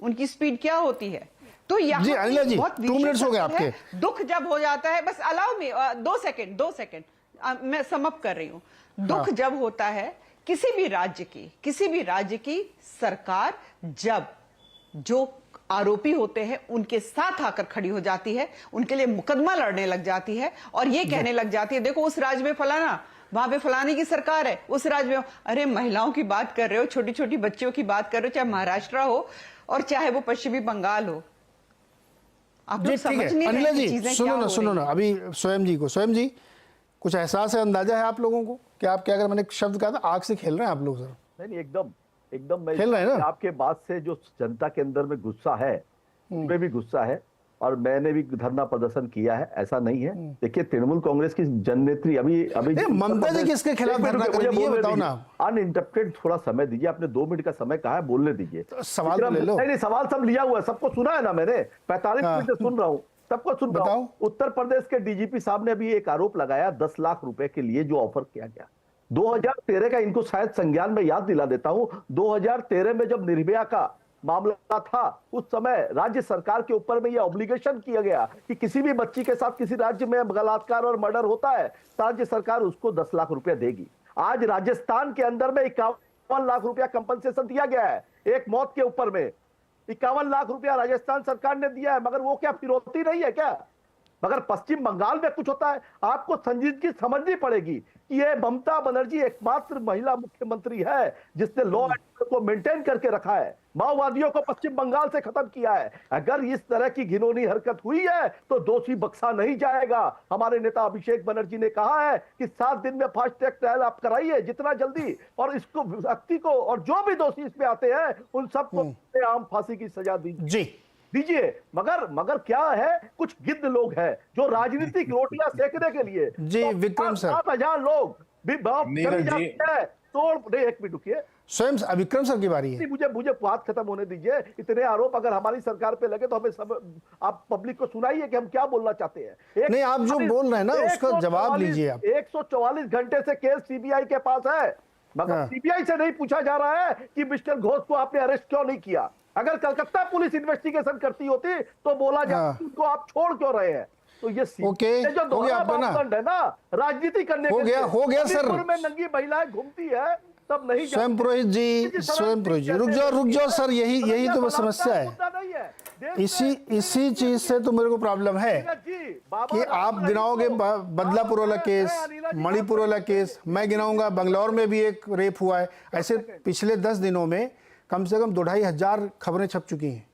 उनकी स्पीड क्या होती है? तो यहाँ बहुत 2 मिनट्स हो गए आपके। दुख जब हो जाता है, बस अलाउ मी 2 सेकंड मैं समअप कर रही हूँ। दुख जब होता है किसी भी राज्य की सरकार, जब जो आरोपी होते हैं उनके साथ आकर खड़ी हो जाती है, उनके लिए मुकदमा लड़ने लग जाती है और ये कहने लग जाती है, देखो उस राज्य में फलाना, वहां पे फलाने की सरकार है, उस राज्य में। अरे महिलाओं की बात कर रहे हो, छोटी छोटी बच्चियों की बात कर रहे हो, चाहे महाराष्ट्र हो और चाहे वो पश्चिमी बंगाल हो। आप लोग समझ नहीं रहे कि चीजें क्या हो रही हैं। सुनो ना, अभी स्वयं जी कुछ एहसास है, अंदाजा है आप लोगों को कि आप क्या, अगर मैंने एक शब्द कहा था, आग से खेल रहे हैं आप लोग सर? नहीं, एकदम मैं खेल रहे हैं ना? आपके बात से जो जनता के अंदर में गुस्सा है, उनमें भी गुस्सा है, और मैंने भी धरना प्रदर्शन किया है, ऐसा नहीं है। देखिए, तृणमूल कांग्रेस की जननेत्री अभी ममता जी किसके खिलाफ धरना कर रही है, बताओ ना। अनइंटरप्टेड थोड़ा समय दीजिए, आपने 2 मिनट का समय कहा है, बोलने दीजिए। तो सवाल तो ले लो। नहीं, सवाल सब लिया हुआ है, सबको सुना है ना मैंने, 45 मिनट से सुन रहा हूँ, सबको सुन रहा हूँ। उत्तर प्रदेश के डीजीपी साहब ने अभी एक आरोप लगाया 10 लाख रुपए के लिए जो ऑफर किया गया 2013 का, इनको शायद संज्ञान में याद दिला देता हूं। 2013 में जब निर्भया का मामला था, उस समय राज्य सरकार के ऊपर में यह ऑब्लिगेशन किया गया कि किसी भी बच्ची के साथ किसी राज्य में बलात्कार और मर्डर होता है, राज्य सरकार उसको 10 लाख रुपया देगी। आज राजस्थान के अंदर में 51 लाख रुपया कंपनसेशन दिया गया है एक मौत के ऊपर में। 51 लाख रुपया राजस्थान सरकार ने दिया है, मगर वो क्या फिरौती नहीं है क्या? मगर पश्चिम बंगाल में कुछ होता है, आपको संजीदगी समझनी पड़ेगी कि ये ममता बनर्जी एकमात्र महिला मुख्यमंत्री है जिसने लॉ एंड ऑर्डर को मेंटेन करके रखा है, माओवादियों को पश्चिम बंगाल से खत्म किया है। अगर इस तरह की घिनौनी हरकत हुई है तो दोषी बख्शा नहीं जाएगा। हमारे नेता अभिषेक बनर्जी ने कहा है कि 7 दिन में फास्ट ट्रैक ट्रायल आप कराइए जितना जल्दी, और इसको व्यक्ति को और जो भी दोषी इसमें आते हैं उन सबको आम फांसी की सजा दीजिए। मगर क्या है, कुछ गिद्ध लोग हैं जो राजनीतिक रोटियां सेकने के लिए जी विक्रम सर 7,000 लोग भी तोड़ नहीं। 1 मिनट रुकिए, स्वयं विक्रम सर की बारी है। मुझे बात खत्म होने दीजिए। इतने आरोप अगर हमारी सरकार पे लगे तो हमें सब, आप पब्लिक को सुनाइए कि हम क्या बोलना चाहते हैं। नहीं, आप जो बोल रहे हैं ना उसका जवाब लीजिए आप। 144 घंटे से केस सीबीआई के पास है, मगर सीबीआई से नहीं पूछा जा रहा है कि मिस्टर घोष को आपने अरेस्ट क्यों नहीं किया। अगर कलकत्ता पुलिस इन्वेस्टिगेशन करती होती तो बोला जाता उनको आप छोड़ क्यों रहे हैं। तो ये जो दोहरा मापदंड है ना राजनीति करने के लिए, हो गया सर। में नंगी महिलाएं घूमती है तब नहीं। स्वयं पुरोहित जी रुक जाओ सर, यही तो समस्या है। इसी चीज से तो मेरे को प्रॉब्लम है कि आप गिनाओगे बदलापुर वाला केस, मणिपुर वाला केस, मैं गिनाऊंगा बंगलौर में भी एक रेप हुआ है। ऐसे पिछले 10 दिनों में कम से कम 2-2.5 हजार खबरें छप चुकी हैं।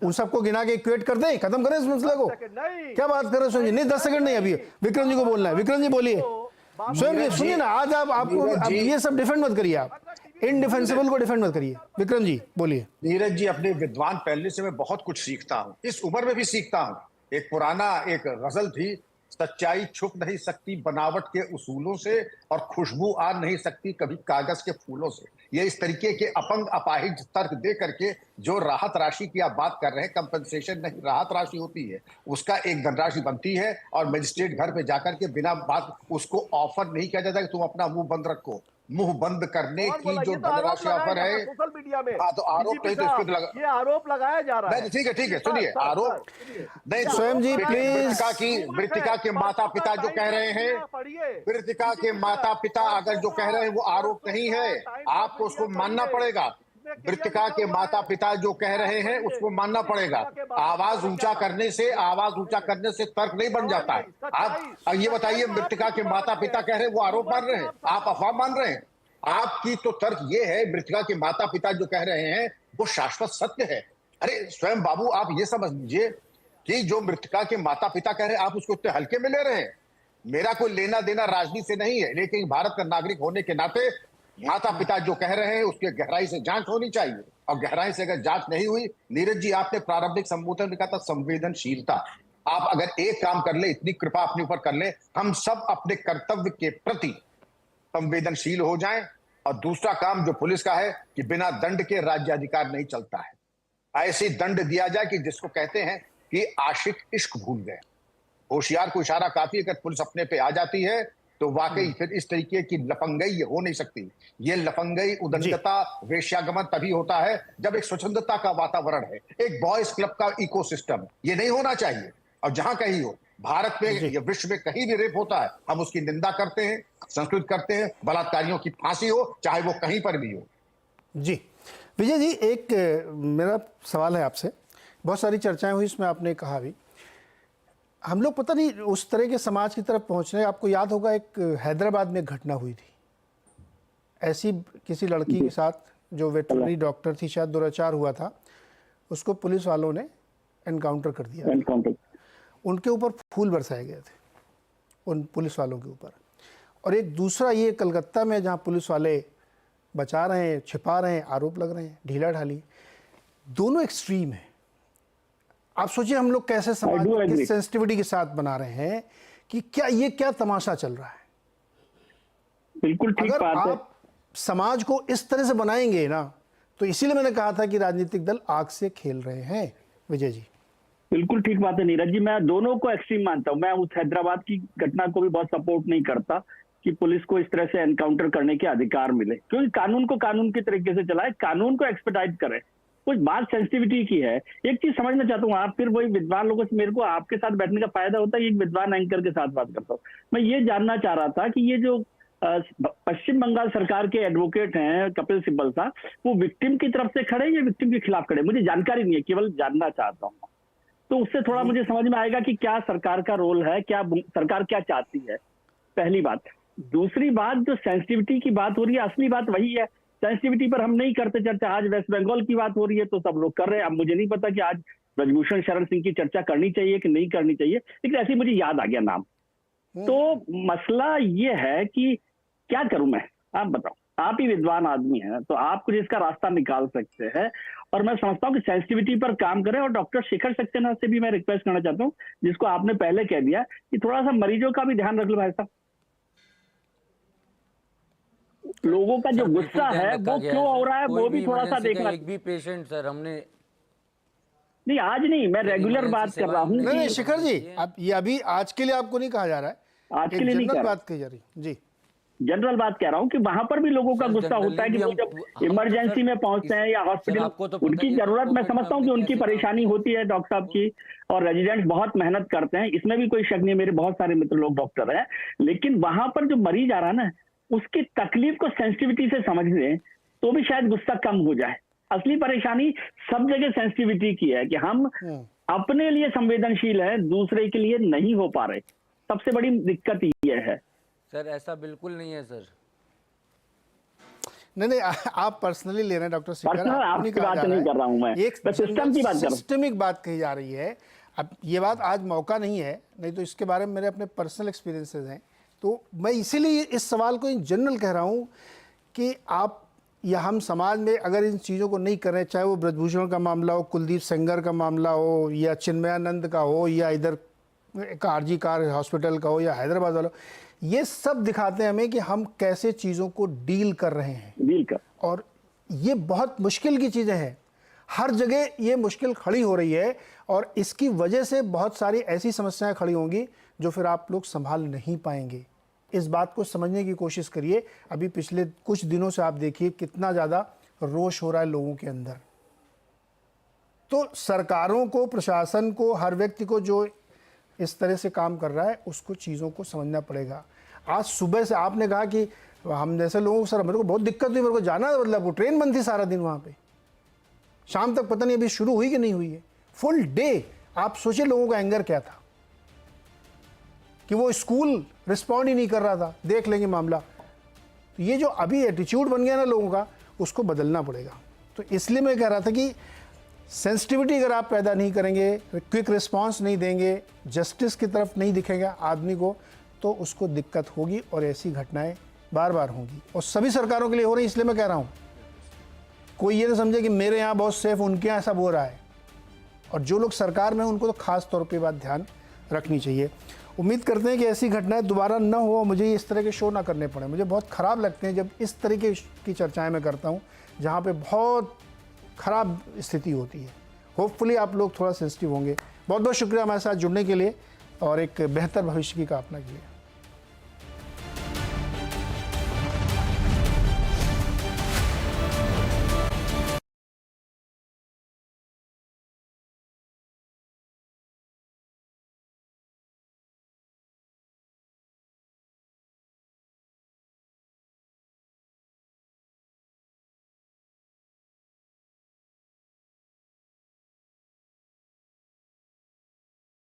उन सबको गिना के इक्वेट कर दें, खत्म करें इस मसले को। क्या बात कर रहे हैं स्वयं जी? नहीं, 10 सेकंड नहीं, अभी विक्रम जी को बोलना है। विक्रम जी बोलिए। स्वयं जी सुनिए ना, आज आपको ये सब डिफेंड मत करिए, आप इनडिफेंसिबल को डिफेंड मत करिए। विक्रम जी बोलिए। नीरज जी, अपने विद्वान पहले से मैं बहुत कुछ सीखता हूँ, इस उम्र में भी सीखता हूँ। एक पुराना एक गजल थी, सच्चाई छुप नहीं सकती बनावट के उसूलों से, और खुशबू आ नहीं सकती कभी कागज के फूलों से। ये इस तरीके के अपंग अपाहिज तर्क दे करके जो राहत राशि की आप बात कर रहे हैं, कंपनसेशन नहीं राहत राशि होती है, उसका एक धनराशि बनती है, और मजिस्ट्रेट घर पे जाकर के बिना बात उसको ऑफर नहीं किया जाता कि तुम अपना मुंह बंद रखो। मुंह बंद करने की जो धनराशि ऑफर है सोशल मीडिया में, हाँ, तो आरोप नहीं, तो इसको ये आरोप लगाया जा रहा है। ठीक है, सुनिए, आरोप नहीं। स्वयं जी प्लीज। मृतिका के माता पिता जो कह रहे हैं, मृतिका के माता पिता अगर जो कह रहे हैं वो आरोप नहीं है, आपको उसको मानना पड़ेगा। मृतिका के माता पिता जो कह रहे हैं उसको मानना पड़ेगा। आवाज ऊंचा करने से तर्क नहीं बन जाता है। आप ये बताइए, मृतिका के माता पिता कह रहे हैं वो आरोप मान रहे हैं, आप अफवाह मान रहे हैं। आपकी तो तर्क ये है, मृतका के माता पिता जो कह रहे हैं वो शाश्वत सत्य है। अरे स्वयं बाबू आप ये समझ लीजिए कि जो मृतका के माता पिता कह रहे हैं आप उसको इतने हल्के में ले रहे हैं। मेरा कोई लेना देना राजनीति से नहीं है, लेकिन भारत का नागरिक होने के नाते माता पिता जो कह रहे हैं उसके गहराई से जांच होनी चाहिए, और गहराई से अगर जांच नहीं हुई, नीरज जी आपने प्रारंभिक संबोधन में कहा था संवेदनशीलता, आप अगर एक काम कर ले, इतनी कृपा अपने ऊपर कर ले, हम सब अपने कर्तव्य के प्रति संवेदनशील हो जाएं। और दूसरा काम जो पुलिस का है कि बिना दंड के राज्याधिकार नहीं चलता है, ऐसी दंड दिया जाए कि जिसको कहते हैं कि आशिक इश्क भूल गए। होशियार को इशारा काफी, अगर पुलिस अपने पे आ जाती है तो वाकई फिर इस तरीके की लफंगई ये हो नहीं सकती। ये लफंगई, उदंडता, वेश्यागमन तभी होता है जब एक स्वच्छंदता का वातावरण है, एक बॉयज क्लब का इकोसिस्टम, ये नहीं होना चाहिए। और जहां कहीं हो, भारत में या विश्व में कहीं भी रेप होता है, हम उसकी निंदा करते हैं, संस्कृत करते हैं, बलात्कारियों की फांसी हो, चाहे वो कहीं पर भी हो। जी विजय जी, एक मेरा सवाल है आपसे। बहुत सारी चर्चाएं हुई, इसमें आपने कहा भी, हम लोग पता नहीं उस तरह के समाज की तरफ पहुंच रहे हैं। आपको याद होगा एक हैदराबाद में घटना हुई थी, ऐसी किसी लड़की के साथ जो वेटरनरी डॉक्टर थी, शायद दुराचार हुआ था, उसको पुलिस वालों ने एनकाउंटर कर दिया। उनके ऊपर फूल बरसाए गए थे, उन पुलिस वालों के ऊपर। और एक दूसरा ये कलकत्ता में, जहाँ पुलिस वाले बचा रहे हैं, छिपा रहे हैं, आरोप लग रहे हैं, ढीला ढाली, दोनों एक्सट्रीम है। आप सोचिए हम लोग कैसे समाज की सेंसिटिविटी के साथ बना रहे हैं कि क्या तमाशा चल रहा है। बिल्कुल ठीक बात है। आप समाज को इस तरह से बनाएंगे ना, तो इसीलिए मैंने कहा था कि राजनीतिक दल आग से खेल रहे हैं। विजय जी बिल्कुल ठीक बात है नीरज जी, मैं दोनों को एक्सट्रीम मानता हूं। मैं उस हैदराबाद की घटना को भी बहुत सपोर्ट नहीं करता कि पुलिस को इस तरह से एनकाउंटर करने के अधिकार मिले, क्योंकि कानून को कानून के तरीके से चलाए, कानून को एक्सपेडाइट करे। कुछ बात सेंसिटिविटी की है। एक चीज समझना चाहता हूँ, आप फिर वही विद्वान लोगों से, मेरे को आपके साथ बैठने का फायदा होता है, एक विद्वान एंकर के साथ बात करता हूँ। मैं ये जानना चाह रहा था कि ये जो पश्चिम बंगाल सरकार के एडवोकेट हैं कपिल सिब्बल साहब, वो विक्टिम की तरफ से खड़े या विक्टिम के खिलाफ खड़े? मुझे जानकारी नहीं है, केवल जानना चाहता हूँ, तो उससे थोड़ा मुझे समझ में आएगा कि क्या सरकार का रोल है, क्या सरकार क्या चाहती है, पहली बात। दूसरी बात, जो सेंसिटिविटी की बात हो रही है, असली बात वही है। सेंसिटिविटी पर हम नहीं करते चर्चा। आज वेस्ट बंगाल की बात हो रही है तो सब लोग कर रहे हैं। अब मुझे नहीं पता कि आज ब्रजभूषण शरण सिंह की चर्चा करनी चाहिए कि नहीं करनी चाहिए, लेकिन ऐसे मुझे याद आ गया नाम। तो मसला ये है कि क्या करूं मैं, आप बताओ, आप ही विद्वान आदमी हैं तो आप कुछ इसका रास्ता निकाल सकते हैं। और मैं समझता हूं कि सेंसिटिविटी पर काम करें। और डॉक्टर शेखर सक्सेना से भी मैं रिक्वेस्ट करना चाहता हूं, जिसको आपने पहले कह दिया, कि थोड़ा सा मरीजों का भी ध्यान रख लो भाई साहब। लोगों का जो गुस्सा है वो क्यों हो रहा है वो भी थोड़ा सा देखना। एक भी पेशेंट सर हमने नहीं, आज नहीं, मैं रेगुलर बात कर रहा हूँ। नहीं शेखर जी, अब ये अभी आज के लिए आपको नहीं कहा जा रहा है, आज के लिए नहीं कह रहा, बात कही जा रही जी, जनरल बात कह रहा हूँ कि वहां पर भी लोगों का गुस्सा होता है कि वो जब इमरजेंसी में पहुंचते हैं या हॉस्पिटल, उनकी जरूरत, मैं समझता हूँ कि उनकी परेशानी होती है डॉक्टर साहब की, और रेजिडेंट बहुत मेहनत करते हैं, इसमें भी कोई शक नहीं, मेरे बहुत सारे मित्र लोग डॉक्टर हैं। लेकिन वहां पर जो मरीज आ रहा है ना, उसकी तकलीफ को सेंसिटिविटी से समझ लें तो भी शायद गुस्सा कम हो जाए। असली परेशानी सब जगह सेंसिटिविटी की है कि हम अपने लिए संवेदनशील हैं, दूसरे के लिए नहीं हो पा रहे। सबसे बड़ी दिक्कत ये है। सर ऐसा बिल्कुल नहीं है सर। नहीं, आप पर्सनली ले रहे हैं डॉक्टर शेखर, आपकी बात नहीं कर रहा हूं मैं, एक सिस्टम की बात कर रहा हूं, सिस्टमिक बात कही जा रही है। अब ये बात आज मौका नहीं है, नहीं तो इसके बारे में मेरे अपने पर्सनल एक्सपीरियंसेस हैं, तो मैं इसीलिए इस सवाल को इन जनरल कह रहा हूँ कि आप या हम समाज में अगर इन चीज़ों को नहीं करें, चाहे वो ब्रजभूषण का मामला हो, कुलदीप सेंगर का मामला हो, या चिन्मयानंद का हो, या इधर आरजी कार हॉस्पिटल का हो, या हैदराबाद वाला, ये सब दिखाते हैं हमें कि हम कैसे चीज़ों को डील कर रहे हैं। और ये बहुत मुश्किल की चीज़ें हैं, हर जगह ये मुश्किल खड़ी हो रही है, और इसकी वजह से बहुत सारी ऐसी समस्याएं खड़ी होंगी जो फिर आप लोग संभाल नहीं पाएंगे। इस बात को समझने की कोशिश करिए। अभी पिछले कुछ दिनों से आप देखिए कितना ज़्यादा रोष हो रहा है लोगों के अंदर। तो सरकारों को, प्रशासन को, हर व्यक्ति को जो इस तरह से काम कर रहा है उसको चीज़ों को समझना पड़ेगा। आज सुबह से आपने कहा कि हम जैसे लोगों को, सर मेरे को बहुत दिक्कत हुई, मेरे को जाना, मतलब वो ट्रेन बंद थी सारा दिन वहाँ पे, शाम तक पता नहीं अभी शुरू हुई कि नहीं हुई है, फुल डे। आप सोचिए लोगों का एंगर क्या था कि वो स्कूल रिस्पॉन्ड ही नहीं कर रहा था, देख लेंगे मामला, तो ये जो अभी एटीट्यूड बन गया ना लोगों का, उसको बदलना पड़ेगा। तो इसलिए मैं कह रहा था कि सेंसिटिविटी अगर आप पैदा नहीं करेंगे, क्विक रिस्पांस नहीं देंगे, जस्टिस की तरफ नहीं दिखेगा आदमी को, तो उसको दिक्कत होगी और ऐसी घटनाएं बार बार होंगी। और सभी सरकारों के लिए हो रही है, इसलिए मैं कह रहा हूँ कोई ये ना समझे कि मेरे यहाँ बहुत सेफ, उनके यहाँ सब हो रहा है। और जो लोग सरकार में हैं उनको तो खास तौर पे बात ध्यान रखनी चाहिए। उम्मीद करते हैं कि ऐसी घटनाएं दोबारा न हो, मुझे इस तरह के शो ना करने पड़े। मुझे बहुत ख़राब लगते हैं जब इस तरीके की चर्चाएं मैं करता हूं जहां पे बहुत ख़राब स्थिति होती है। होपफुली आप लोग थोड़ा सेंसिटिव होंगे। बहुत बहुत शुक्रिया हमारे साथ जुड़ने के लिए और एक बेहतर भविष्य की कामना के लिए।